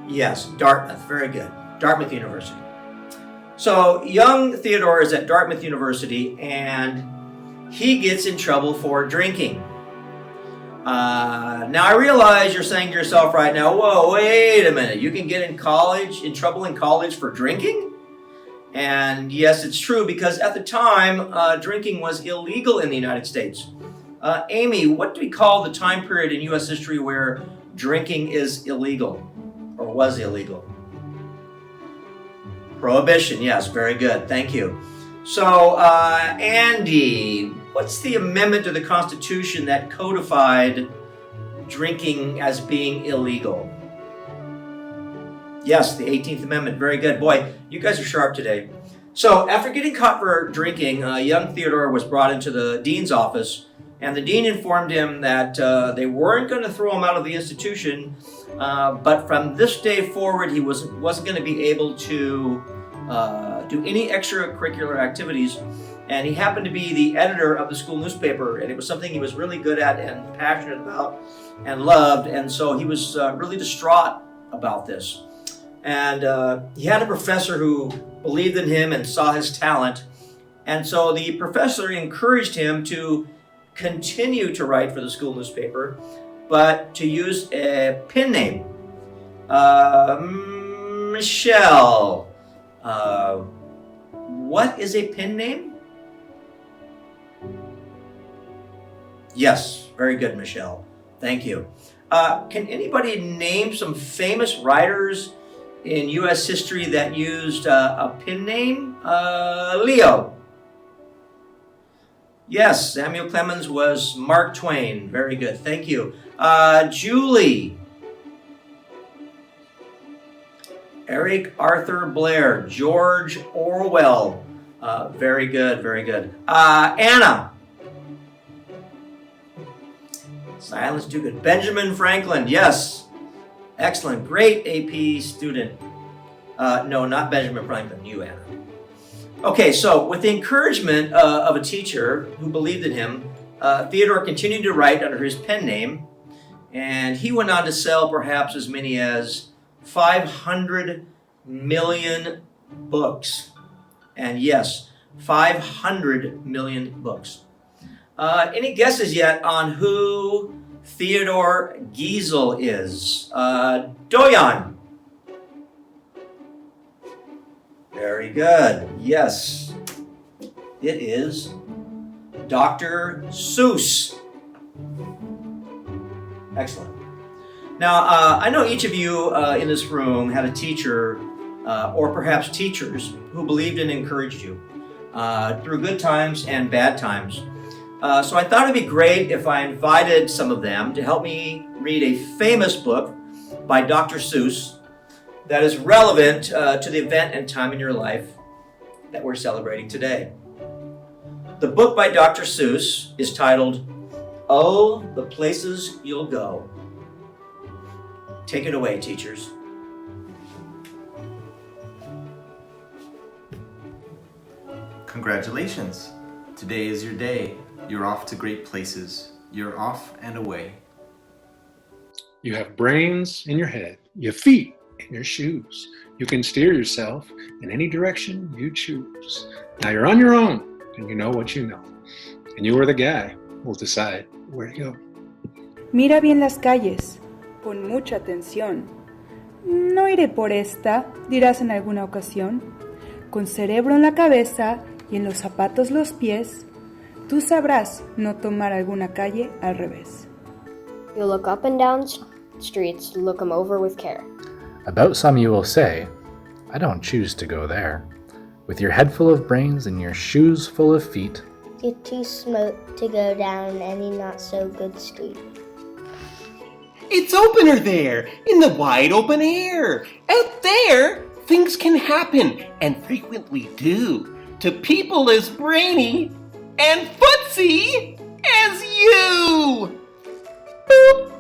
Yes, Dartmouth. Very good. Dartmouth University. So, young Theodore is at Dartmouth University, and he gets in trouble for drinking. Now, I realize you're saying to yourself right now, whoa, wait a minute. You can get in trouble in college for drinking? And yes, it's true, because at the time, drinking was illegal in the United States. Amy, what do we call the time period in U.S. history where drinking is illegal, or was illegal? Prohibition, yes, very good, thank you. So, Andy, what's the amendment to the Constitution that codified drinking as being illegal? Yes, the 18th Amendment, very good. Boy, you guys are sharp today. So, after getting caught for drinking, young Theodore was brought into the dean's office, and the dean informed him that they weren't going to throw him out of the institution, but from this day forward, he wasn't going to be able to do any extracurricular activities. And he happened to be the editor of the school newspaper, and it was something he was really good at and passionate about and loved. And so he was really distraught about this. And he had a professor who believed in him and saw his talent. And so the professor encouraged him to continue to write for the school newspaper, but to use a pen name. Michelle, what is a pen name? Yes, very good, Michelle. Thank you. Can anybody name some famous writers in U.S. history that used a pen name? Leo. Yes, Samuel Clemens was Mark Twain. Very good. Thank you. Julie. Eric Arthur Blair. George Orwell. Very good. Very good. Anna. Silence too good. Benjamin Franklin. Yes. Excellent. Great AP student. No, not Benjamin Franklin. You, Anna. Okay, so with the encouragement of a teacher who believed in him, Theodore continued to write under his pen name, and he went on to sell perhaps as many as 500 million books. And yes, 500 million books. Any guesses yet on who Theodore Giesel is? Doyan. Very good. Yes. It is Dr. Seuss. Excellent. Now, I know each of you in this room had a teacher or perhaps teachers who believed and encouraged you through good times and bad times. So I thought it'd be great if I invited some of them to help me read a famous book by Dr. Seuss that is relevant to the event and time in your life that we're celebrating today. The book by Dr. Seuss is titled, Oh, the Places You'll Go. Take it away, teachers. Congratulations. Today is your day. You're off to great places. You're off and away. You have brains in your head, your feet in your shoes. You can steer yourself in any direction you choose. Now you're on your own, and you know what you know. And you are the guy who will decide where to go. Mira bien las calles, pon mucha atención. No iré por esta, dirás en alguna ocasión. Con cerebro en la cabeza y en los zapatos los pies, tú sabrás no tomar alguna calle al revés. You'll look up and down streets, look them over with care. About some you will say, I don't choose to go there. With your head full of brains and your shoes full of feet, You're too smart to go down any not so good street. It's opener there, in the wide open air. Out there, things can happen, and frequently do, to people as brainy and footsy as you. Boop.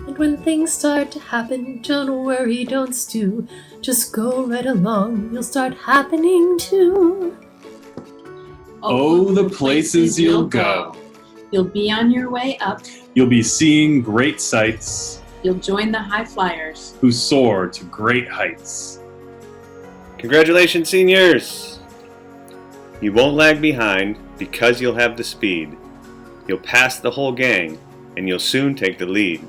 And when things start to happen, don't worry, don't stew. Just go right along, you'll start happening too. Oh, the places you'll go. You'll be on your way up. You'll be seeing great sights You'll join the high flyers. who soar to great heights. Congratulations, seniors! You won't lag behind because you'll have the speed. You'll pass the whole gang, and you'll soon take the lead.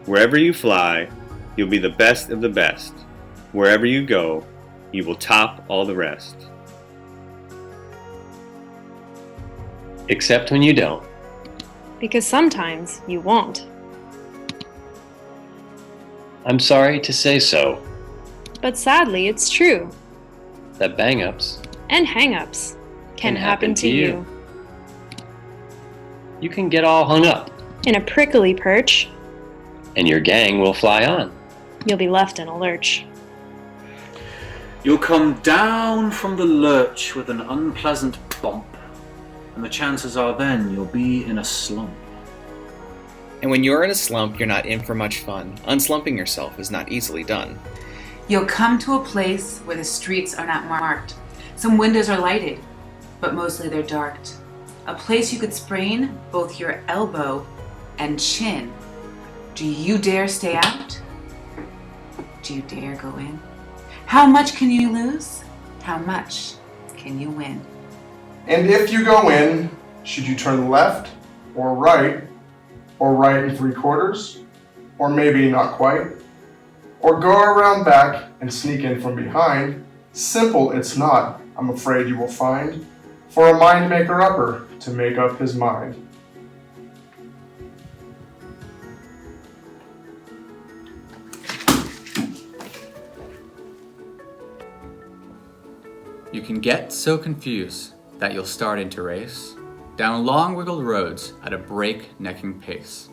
Wherever you fly, you'll be the best of the best. Wherever you go, you will top all the rest. Except when you don't. Because sometimes you won't. I'm sorry to say so, But sadly, it's true. that bang-ups And hang-ups can happen to you. you can get all hung up, In a prickly perch, and your gang will fly on. you'll be left in a lurch. You'll come down from the lurch with an unpleasant bump, and the chances are then you'll be in a slump. And when you're in a slump, you're not in for much fun. Unslumping yourself is not easily done. You'll come to a place where the streets are not marked. Some windows are lighted, but mostly they're darked. A place you could sprain both your elbow and chin. Do you dare stay out? Do you dare go in? How much can you lose? How much can you win? And if you go in, should you turn left or right and 3/4, or maybe not quite, or go around back and sneak in from behind? Simple it's not, I'm afraid you will find, for a mind maker upper to make up his mind. You can get so confused that you'll start into race down long wiggled roads at a break-necking pace.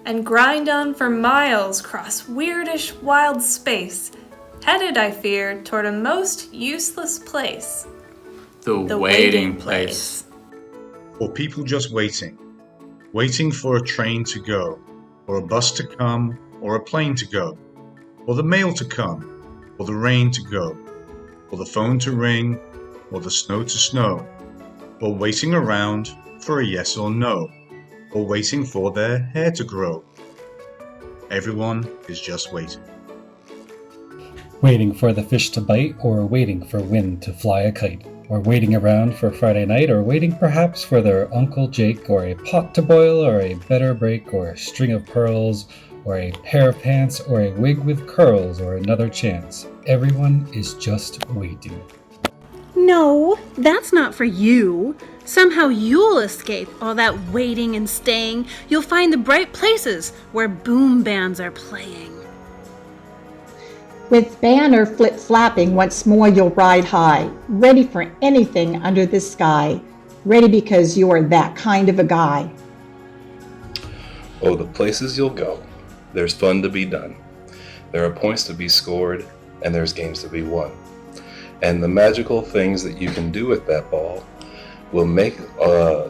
And grind on for miles across weirdish wild space, headed, I fear, toward a most useless place. The waiting place. Or people just waiting. Waiting for a train to go, or a bus to come, or a plane to go, or the mail to come, or the rain to go, or the phone to ring, or the snow to snow, or waiting around for a yes or no, or waiting for their hair to grow. Everyone is just waiting. Waiting for the fish to bite, or waiting for wind to fly a kite, or waiting around for Friday night, or waiting perhaps for their Uncle Jake, or a pot to boil, or a better break, or a string of pearls, or a pair of pants, or a wig with curls, or another chance. Everyone is just waiting. No, that's not for you. Somehow you'll escape all that waiting and staying. You'll find the bright places where boom bands are playing. With banner flip-flapping, once more you'll ride high, ready for anything under the sky, ready because you're that kind of a guy. Oh, the places you'll go. There's fun to be done. There are points to be scored, and there's games to be won. And the magical things that you can do with that ball will make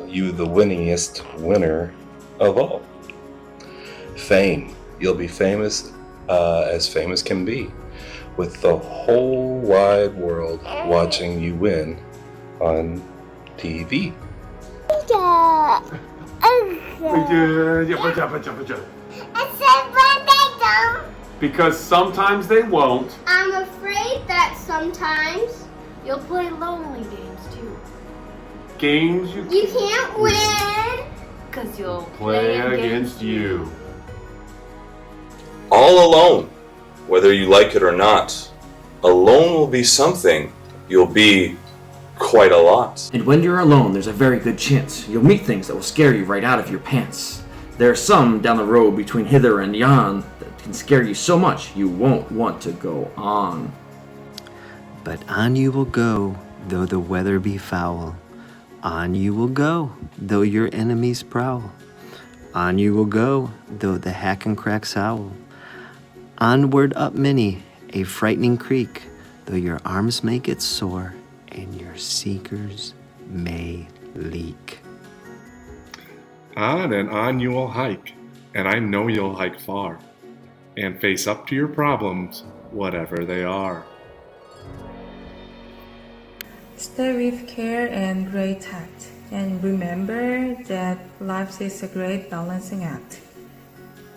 you the winningest winner of all. Fame. You'll be famous as famous can be, with the whole wide world watching you win on TV. Because sometimes they won't. I'm afraid that sometimes you'll play lonely games too. Games You can't win because you'll play against you. All alone, whether you like it or not. Alone will be something. You'll be quite a lot. And when you're alone, there's a very good chance you'll meet things that will scare you right out of your pants. There are some down the road between hither and yon that can scare you so much you won't want to go on. But on you will go, though the weather be foul. On you will go, though your enemies prowl. On you will go, though the hack and cracks howl. Onward up Minnie, a frightening creek, though your arms may get sore and your seekers may leak. On and on you will hike, and I know you'll hike far, and face up to your problems, whatever they are. Stay with care and great tact, and remember that life is a great balancing act.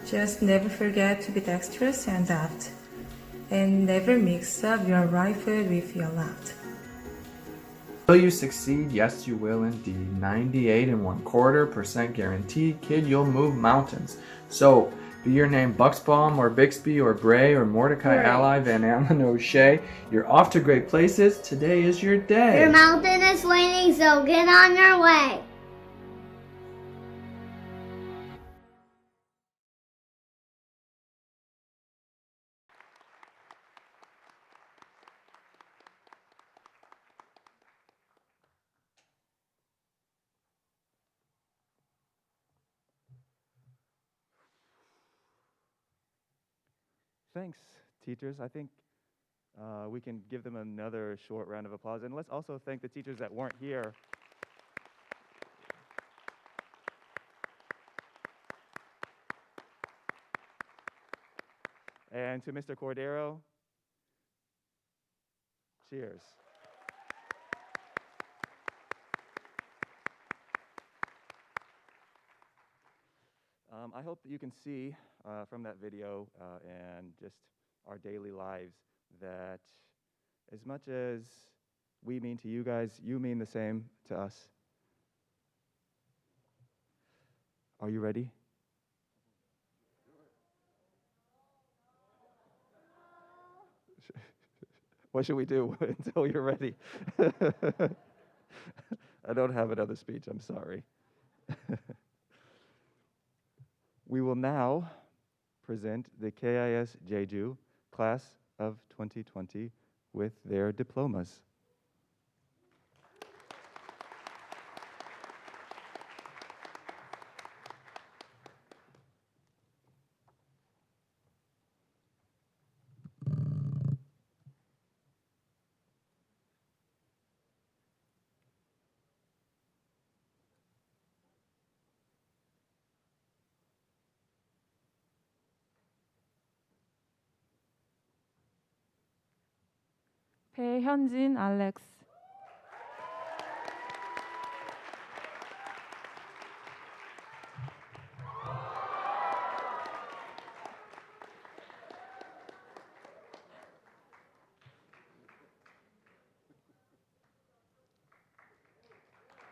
Just never forget to be dexterous and deft, and never mix up your right foot with your left. Will you succeed? Yes, you will indeed. 98 1/4% guaranteed. Kid, you'll move mountains. So, be your name Bucksbaum or Bixby or Bray or Mordecai Bray. Ally Van Allen O'Shea. You're off to great places. Today is your day. Your mountain is waiting, so get on your way. Thanks, teachers. I think we can give them another short round of applause. And let's also thank the teachers that weren't here. And to Mr. Cordero, cheers. I hope that you can see from that video and just our daily lives that as much as we mean to you guys, you mean the same to us. Are you ready? What should we do until you're ready? I don't have another speech, I'm sorry. We will now present the KIS Jeju class of 2020 with their diplomas. 배현진 알렉스.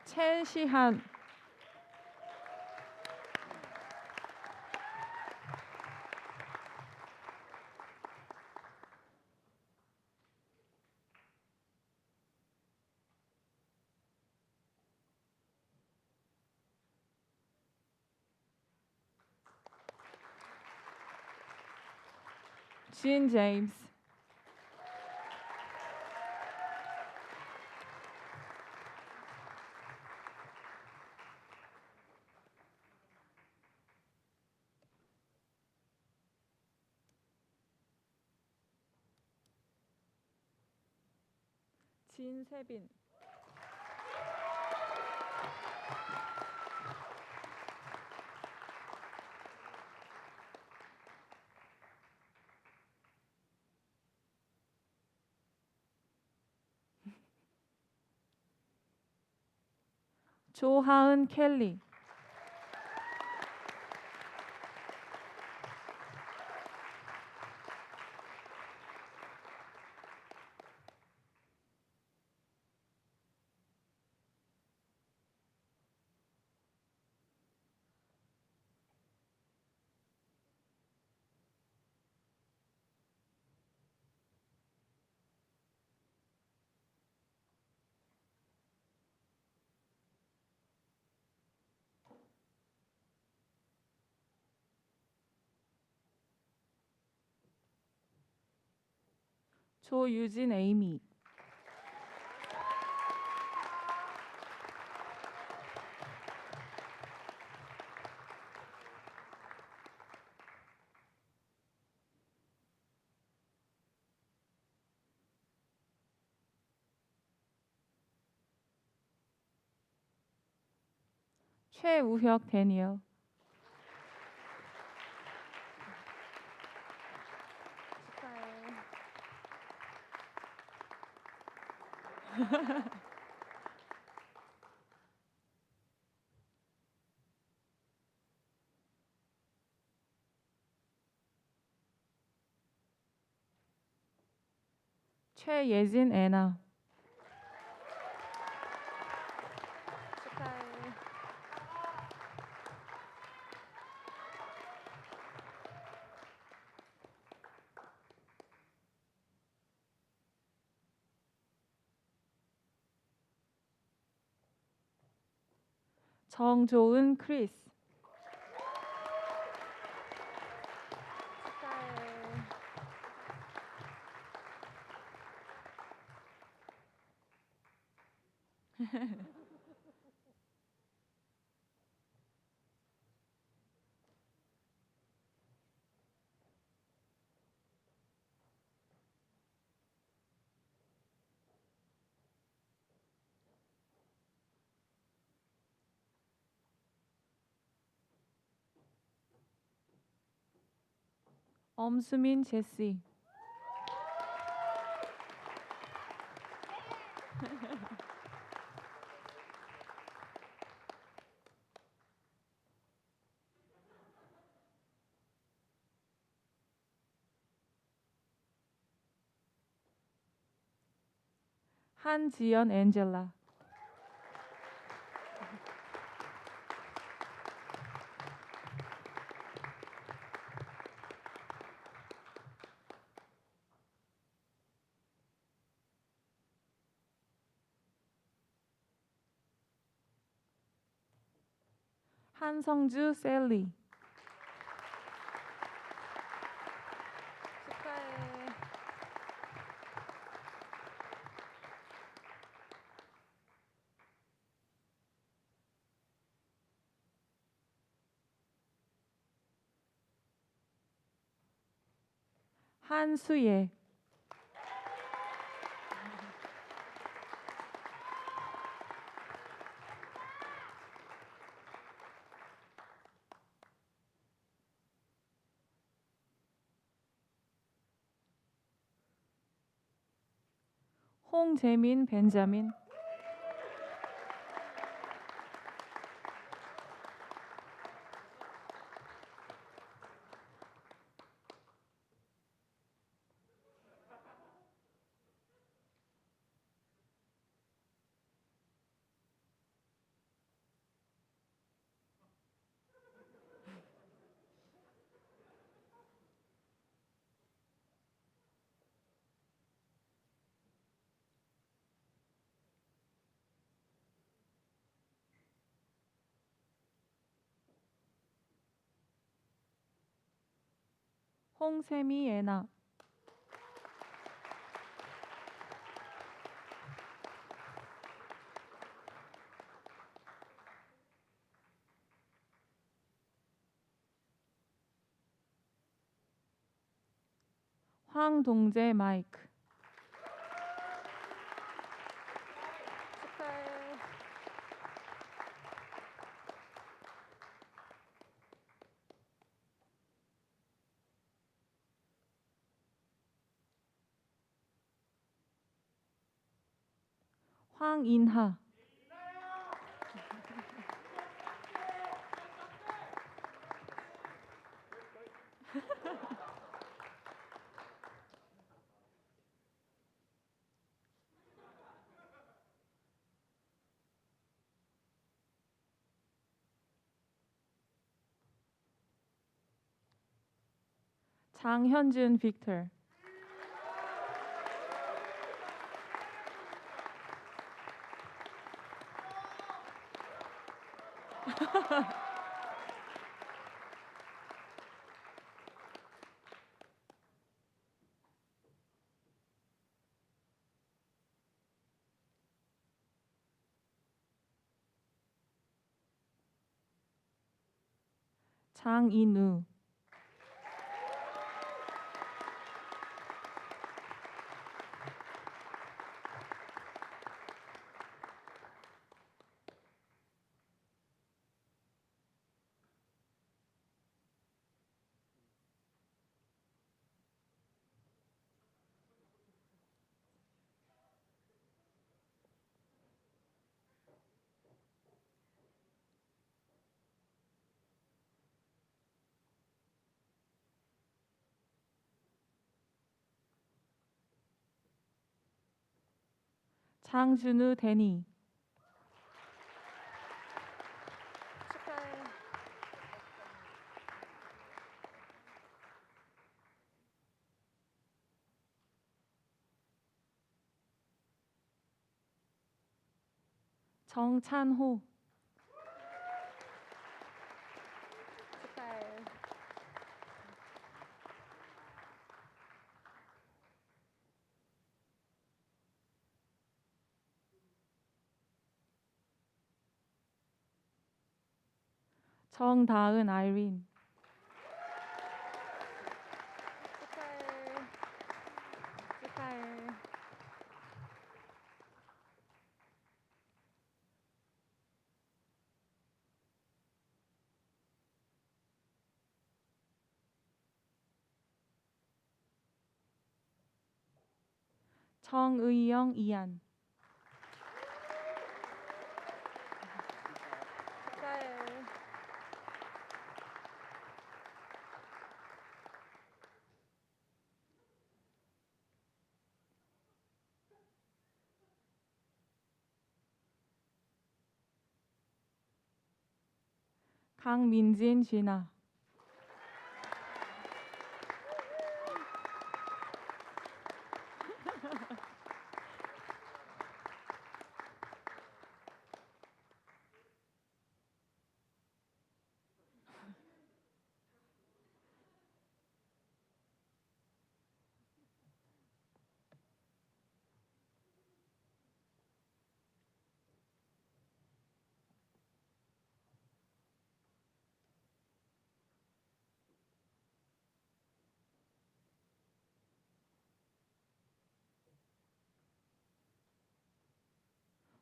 최시한. 진 제임스. 진세빈. 조하은 켈리. 조유진 에이미. 최우혁 데니엘. 최예진 애나. 정조은 크리스. 엄수민 제시. 한지연 엔젤라. 한성주 셀리. 축하해. 한수예. 홍재민 벤자민. 홍세미 애나. 황동재 마이크. 축하해. 황인하. 장현준 빅터. 장인우. 장준우 데니. 축하해. 정찬호. 축하해. 정다은 아이린. 축하해. 축하해. 정의영 이한. 축하해. 강민진 진아.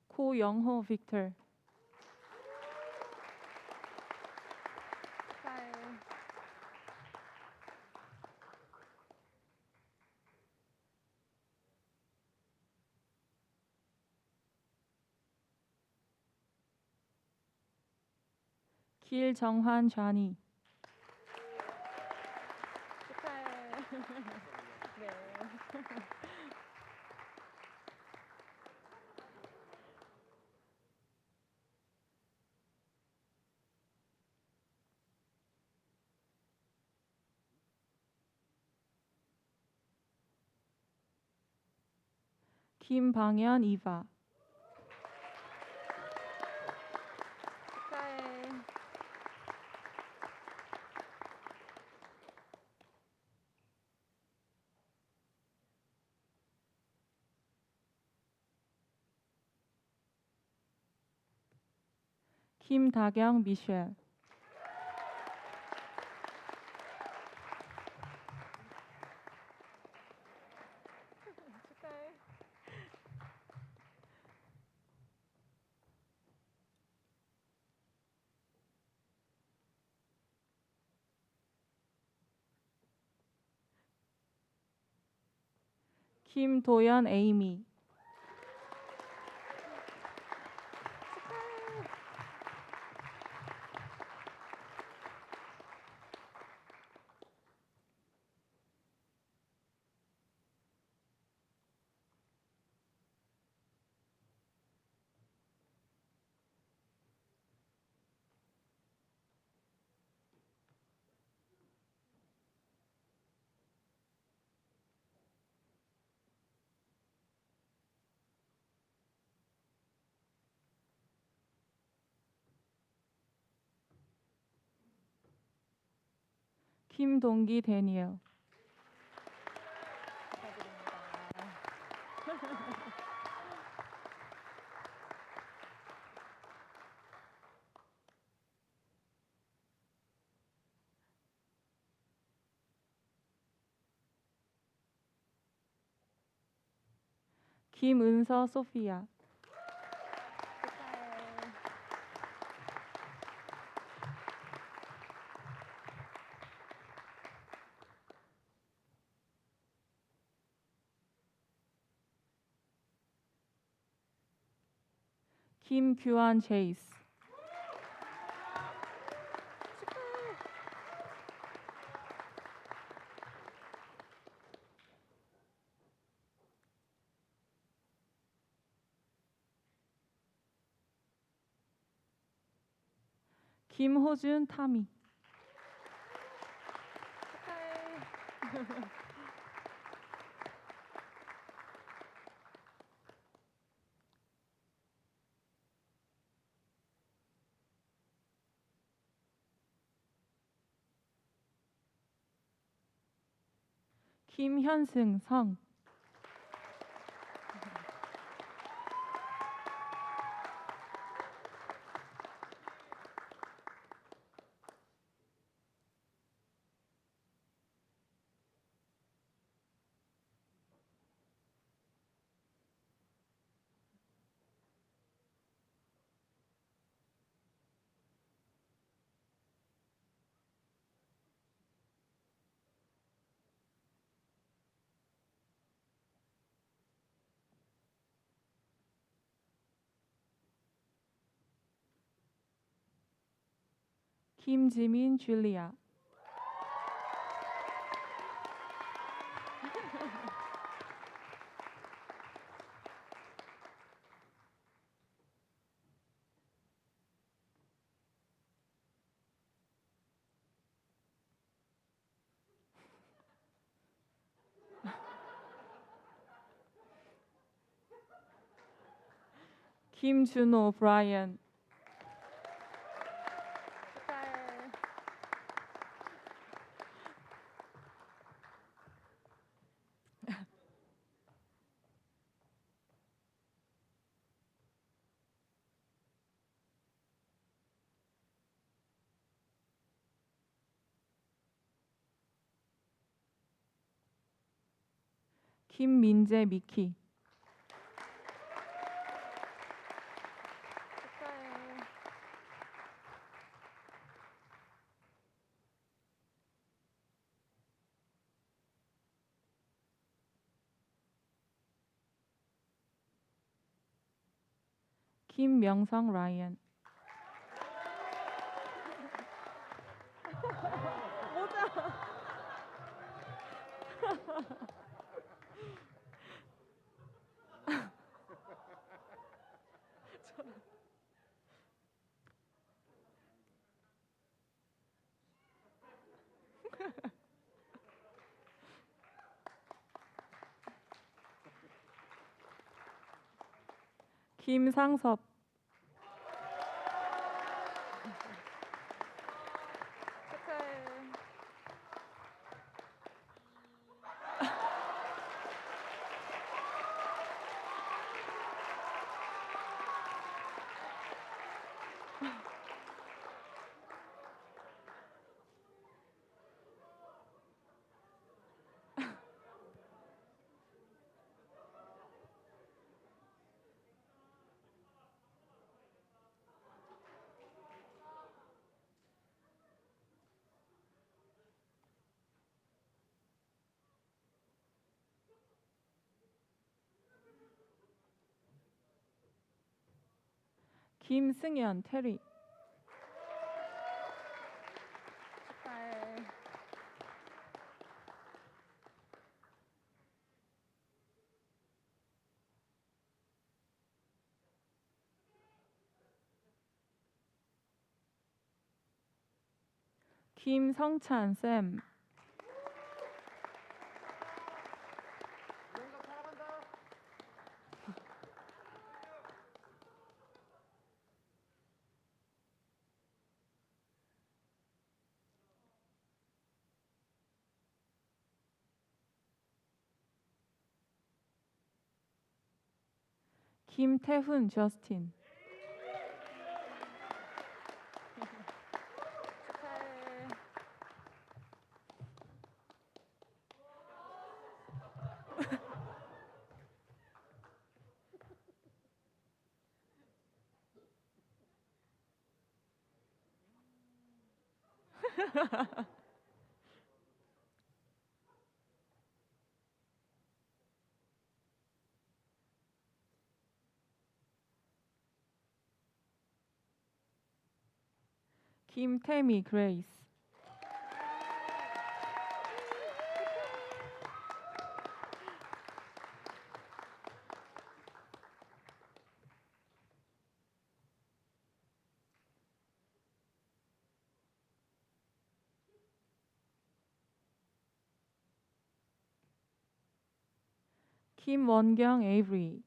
고영호 빅터. 축하해. 길정환 좌니. 김방현 이바. 김다경 미셸. 김도연 에이미. 김동기 데니엘. 김은서 소피아. 김규환 제이스. 김호준 타미. 김현승 성. 김지민 줄리아. 김준호 브라이언. 김민재 미키. 김명성 라이언. 김상섭. 축하해. 김승현, 테리. 축하해. 김성찬, 쌤. 김태훈, 저스틴. 축하해. 김태미, 그레이스. 김원경, 에이브리.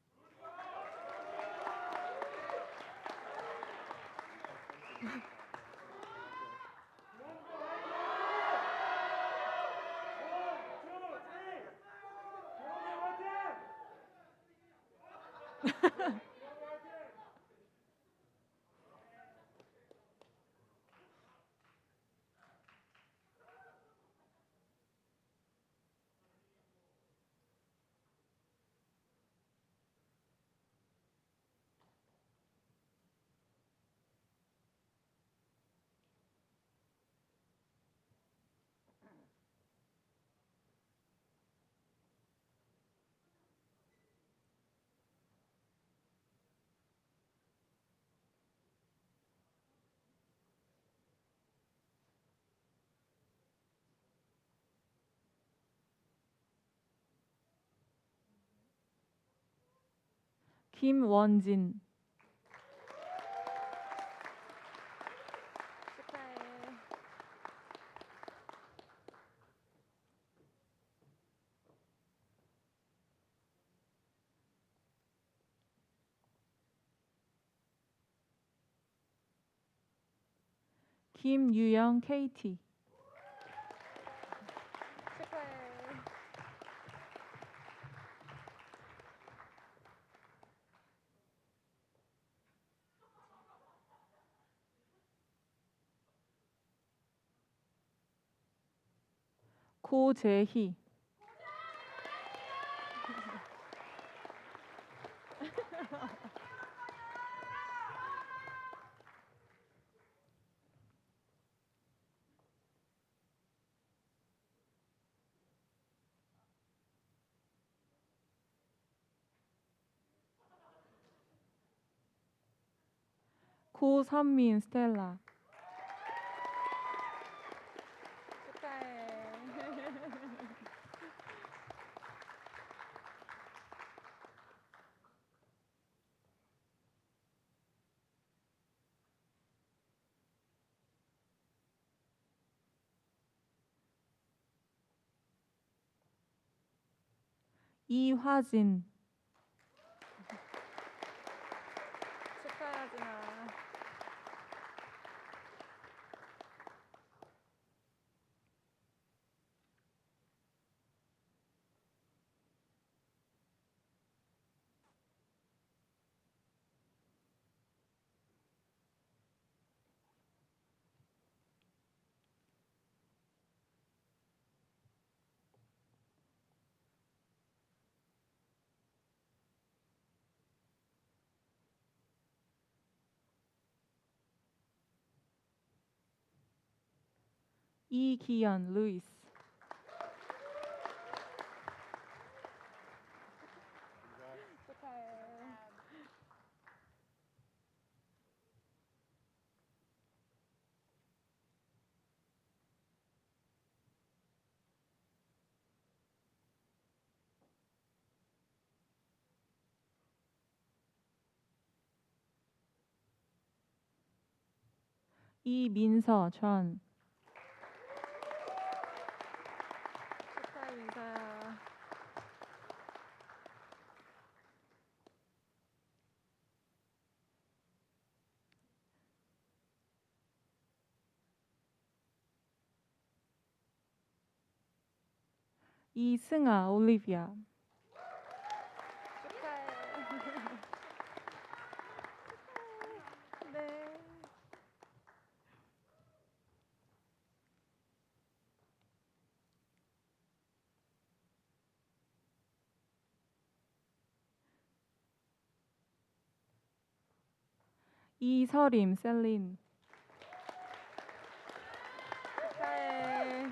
김원진. 축하해. 김유영, KT. 축하해. 고재희. 고선민, 스텔라. 축하해. 이화진. 축하하진아. 이기현 루이스. 축하해. 이민서 전. 축하해 민서야. 이승아 올리비아. 축하해. 네. 이서림 셀린. 축하해.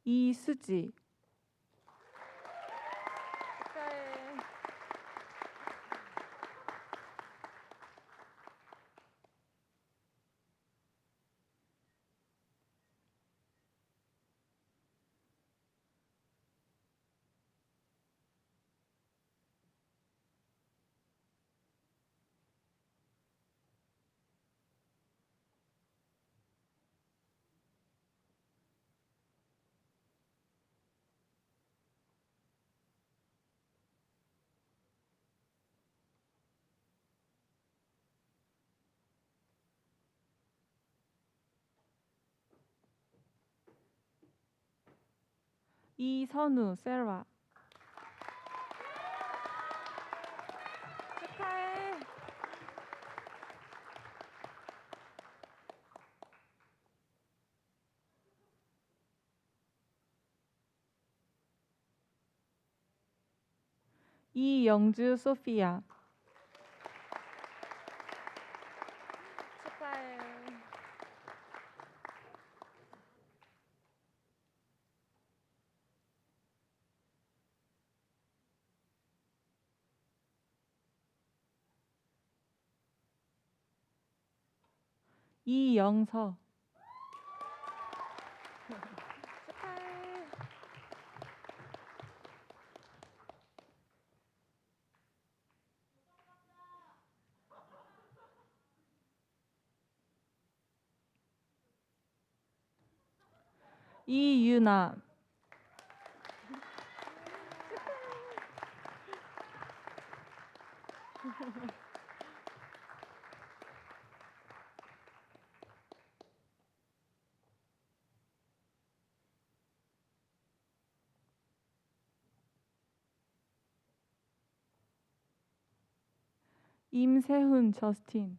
이수지. 축하해. 이선우 셀라. 축하해. 이영주 소피아. 축하해. 이영서. 축하해. 이유나. 임세훈 저스틴.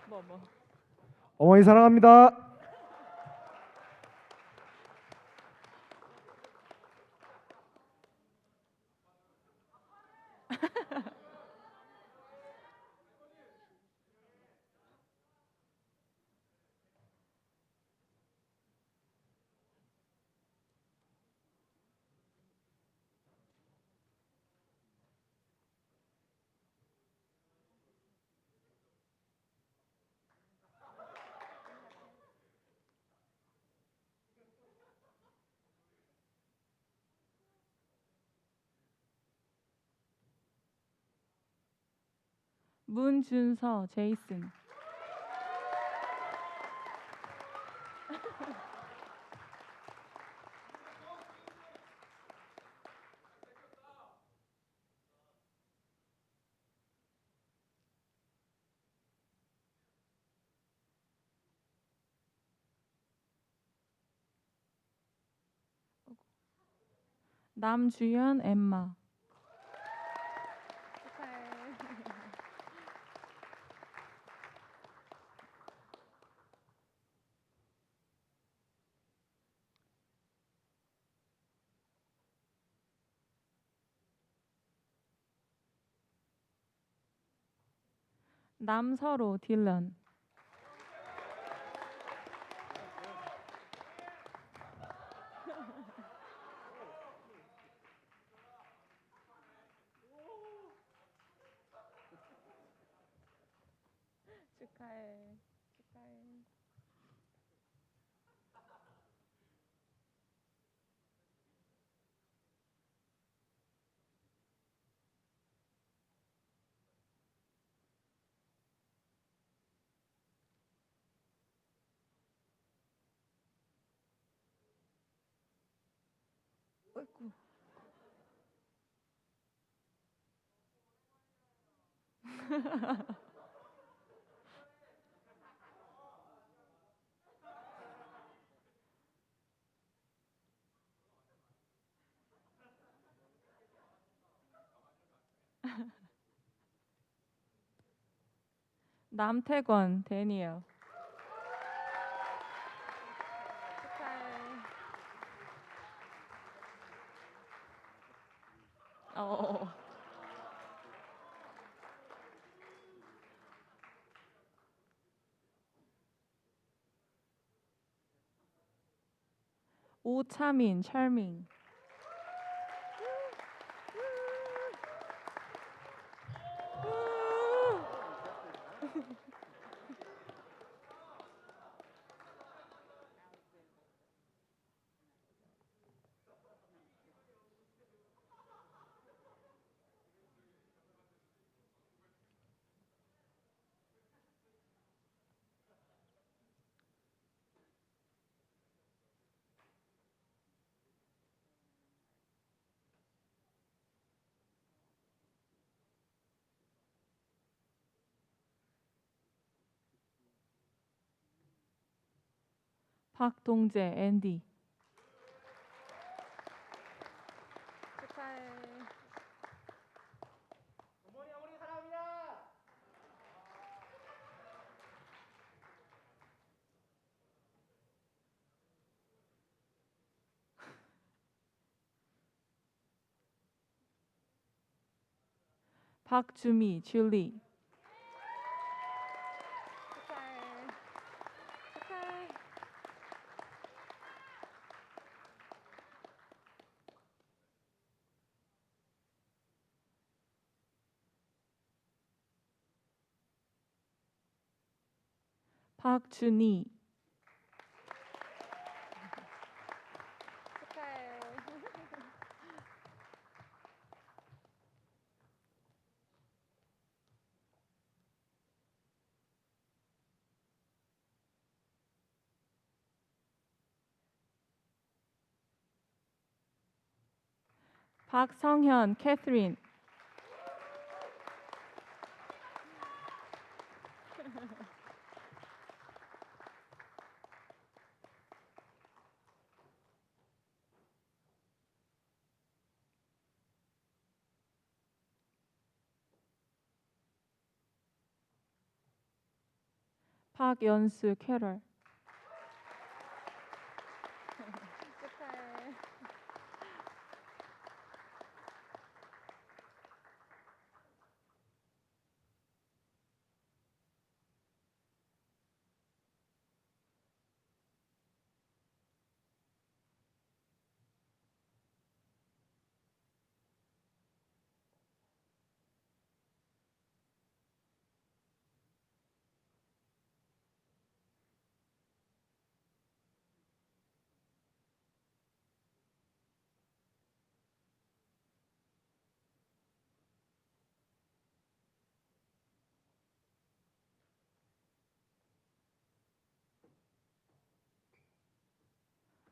뭐. 어머니 사랑합니다. 문준서 제이슨. 남주연 엠마. 남서로 딜런. 축하해. 축하해. 어이구. 남태권 데니엘. 축하해. 어. 오차민 찰밍. 박동재 앤디. 축하해. 어머니 사랑합니다. 박주미 줄리. 축하해. 축하해. 박준희. 축하해. 박성현 캐스린. 박연수 캐럴. 축하해.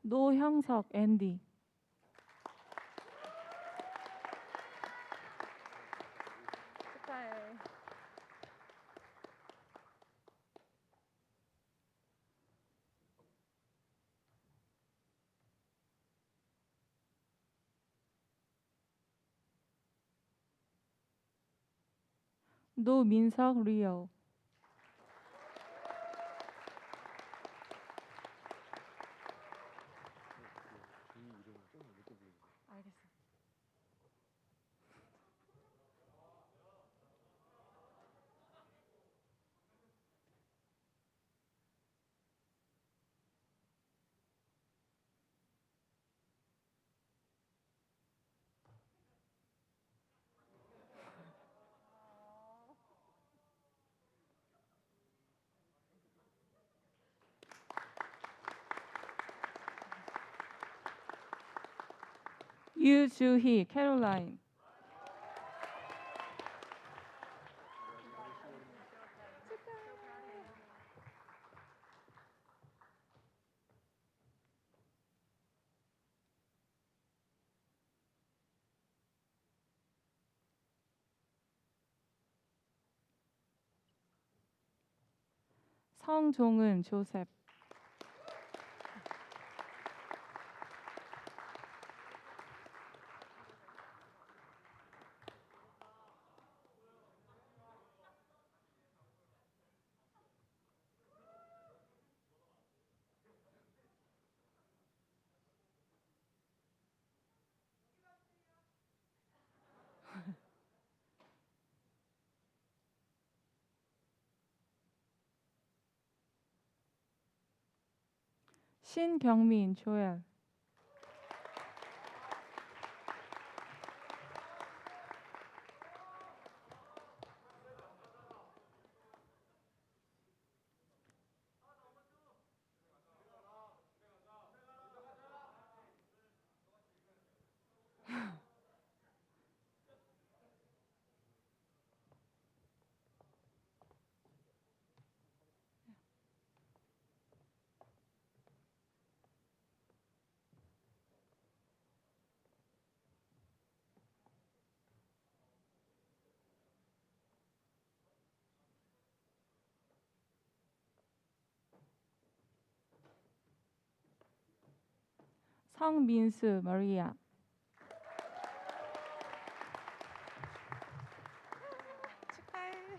노형석 앤디. 축하해. 노민석 리오. 알겠어. 유주희 캐롤라인. 성종은 조셉. 신경민 조엘. 성민수 마리아. 축하해.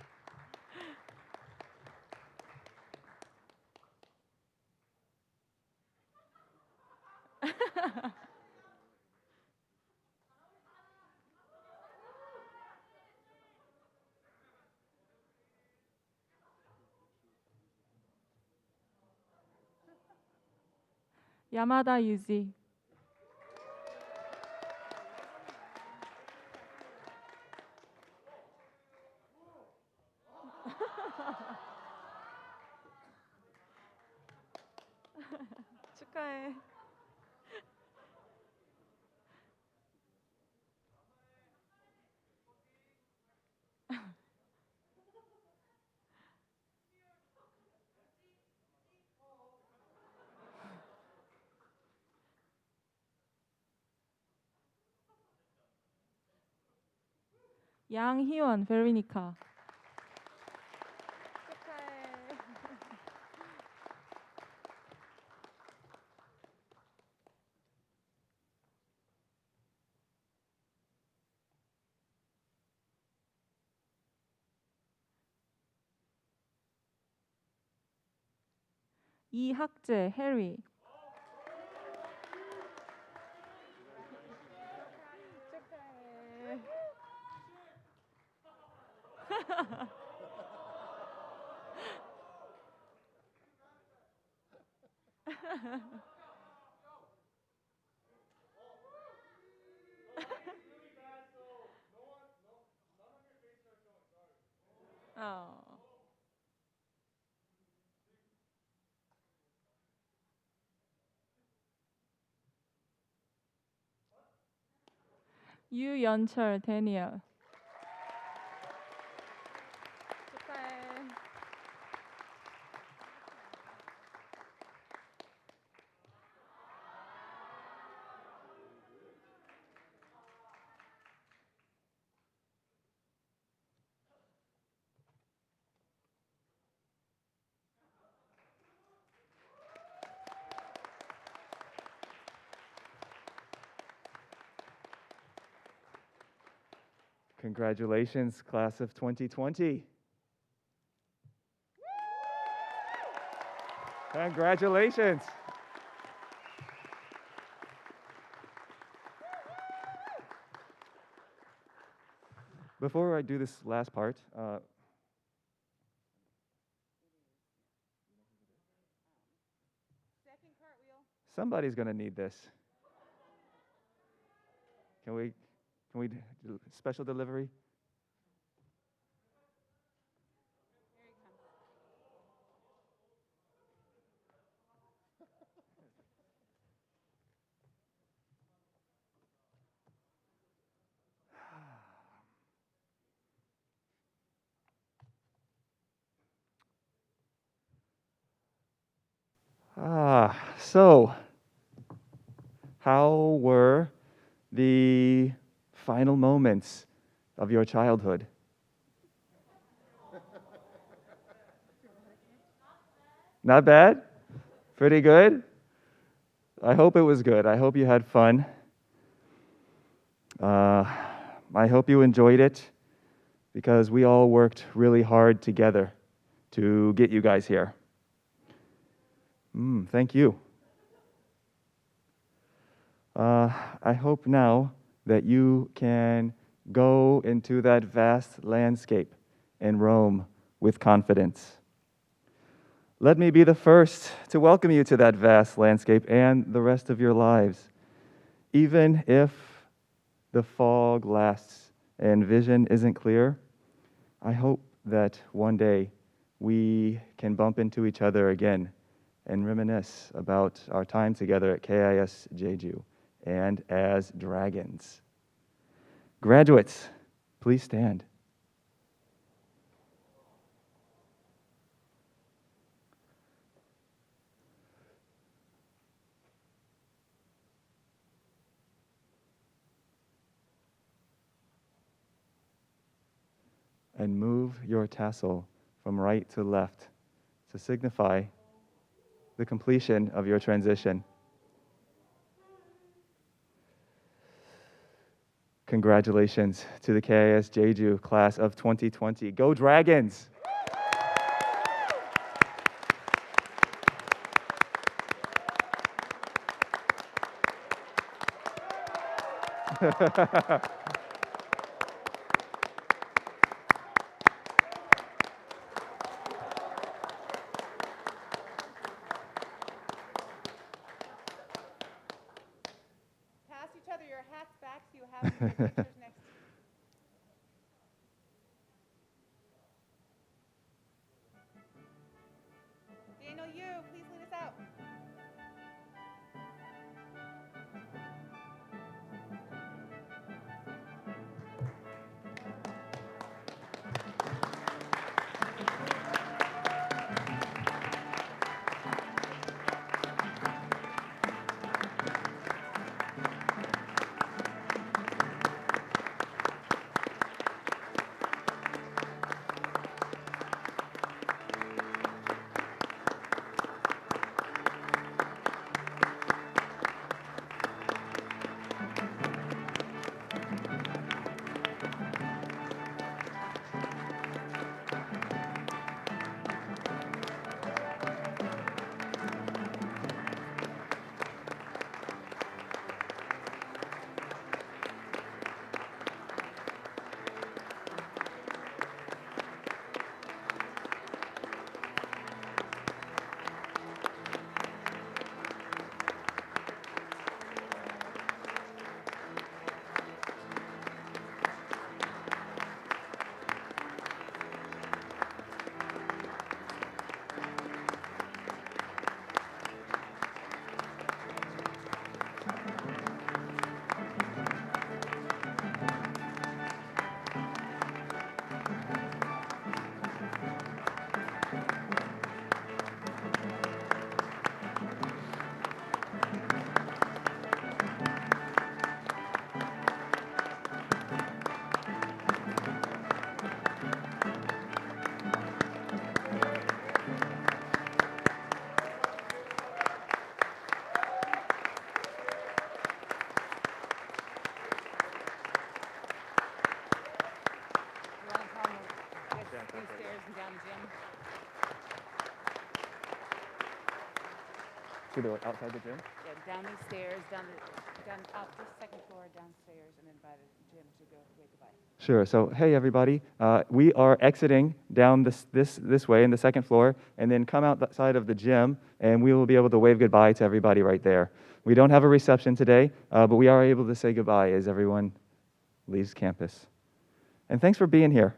야마다 유지. 축하해. 양희원 베로니카. 축하해. 이학재 해리. 축하해. 유연철 데니얼. 축하해. Congratulations, class of 2020. Congratulations. Before I do this last part, somebody's going to need this. Can we do special delivery? So how were the final moments of your childhood? Not bad? Pretty good? I hope it was good. I hope you had fun. I hope you enjoyed it because we all worked really hard together to get you guys here. Thank you. I hope now that you can go into that vast landscape and roam with confidence. Let me be the first to welcome you to that vast landscape and the rest of your lives. Even if the fog lasts and vision isn't clear, I hope that one day we can bump into each other again and reminisce about our time together at KIS Jeju and as dragons. Graduates, please stand. And move your tassel from right to left to signify the completion of your transition. Congratulations to the KIS Jeju class of 2020. Go Dragons! Daniel, please lead us out. To the outside the gym? Yeah, down these stairs, down up the second floor, downstairs, and then by the gym to go wave goodbye. Sure. So, hey everybody, we are exiting down this way in the second floor, and then come outside of the gym, and we will be able to wave goodbye to everybody right there. We don't have a reception today, but we are able to say goodbye as everyone leaves campus. And thanks for being here.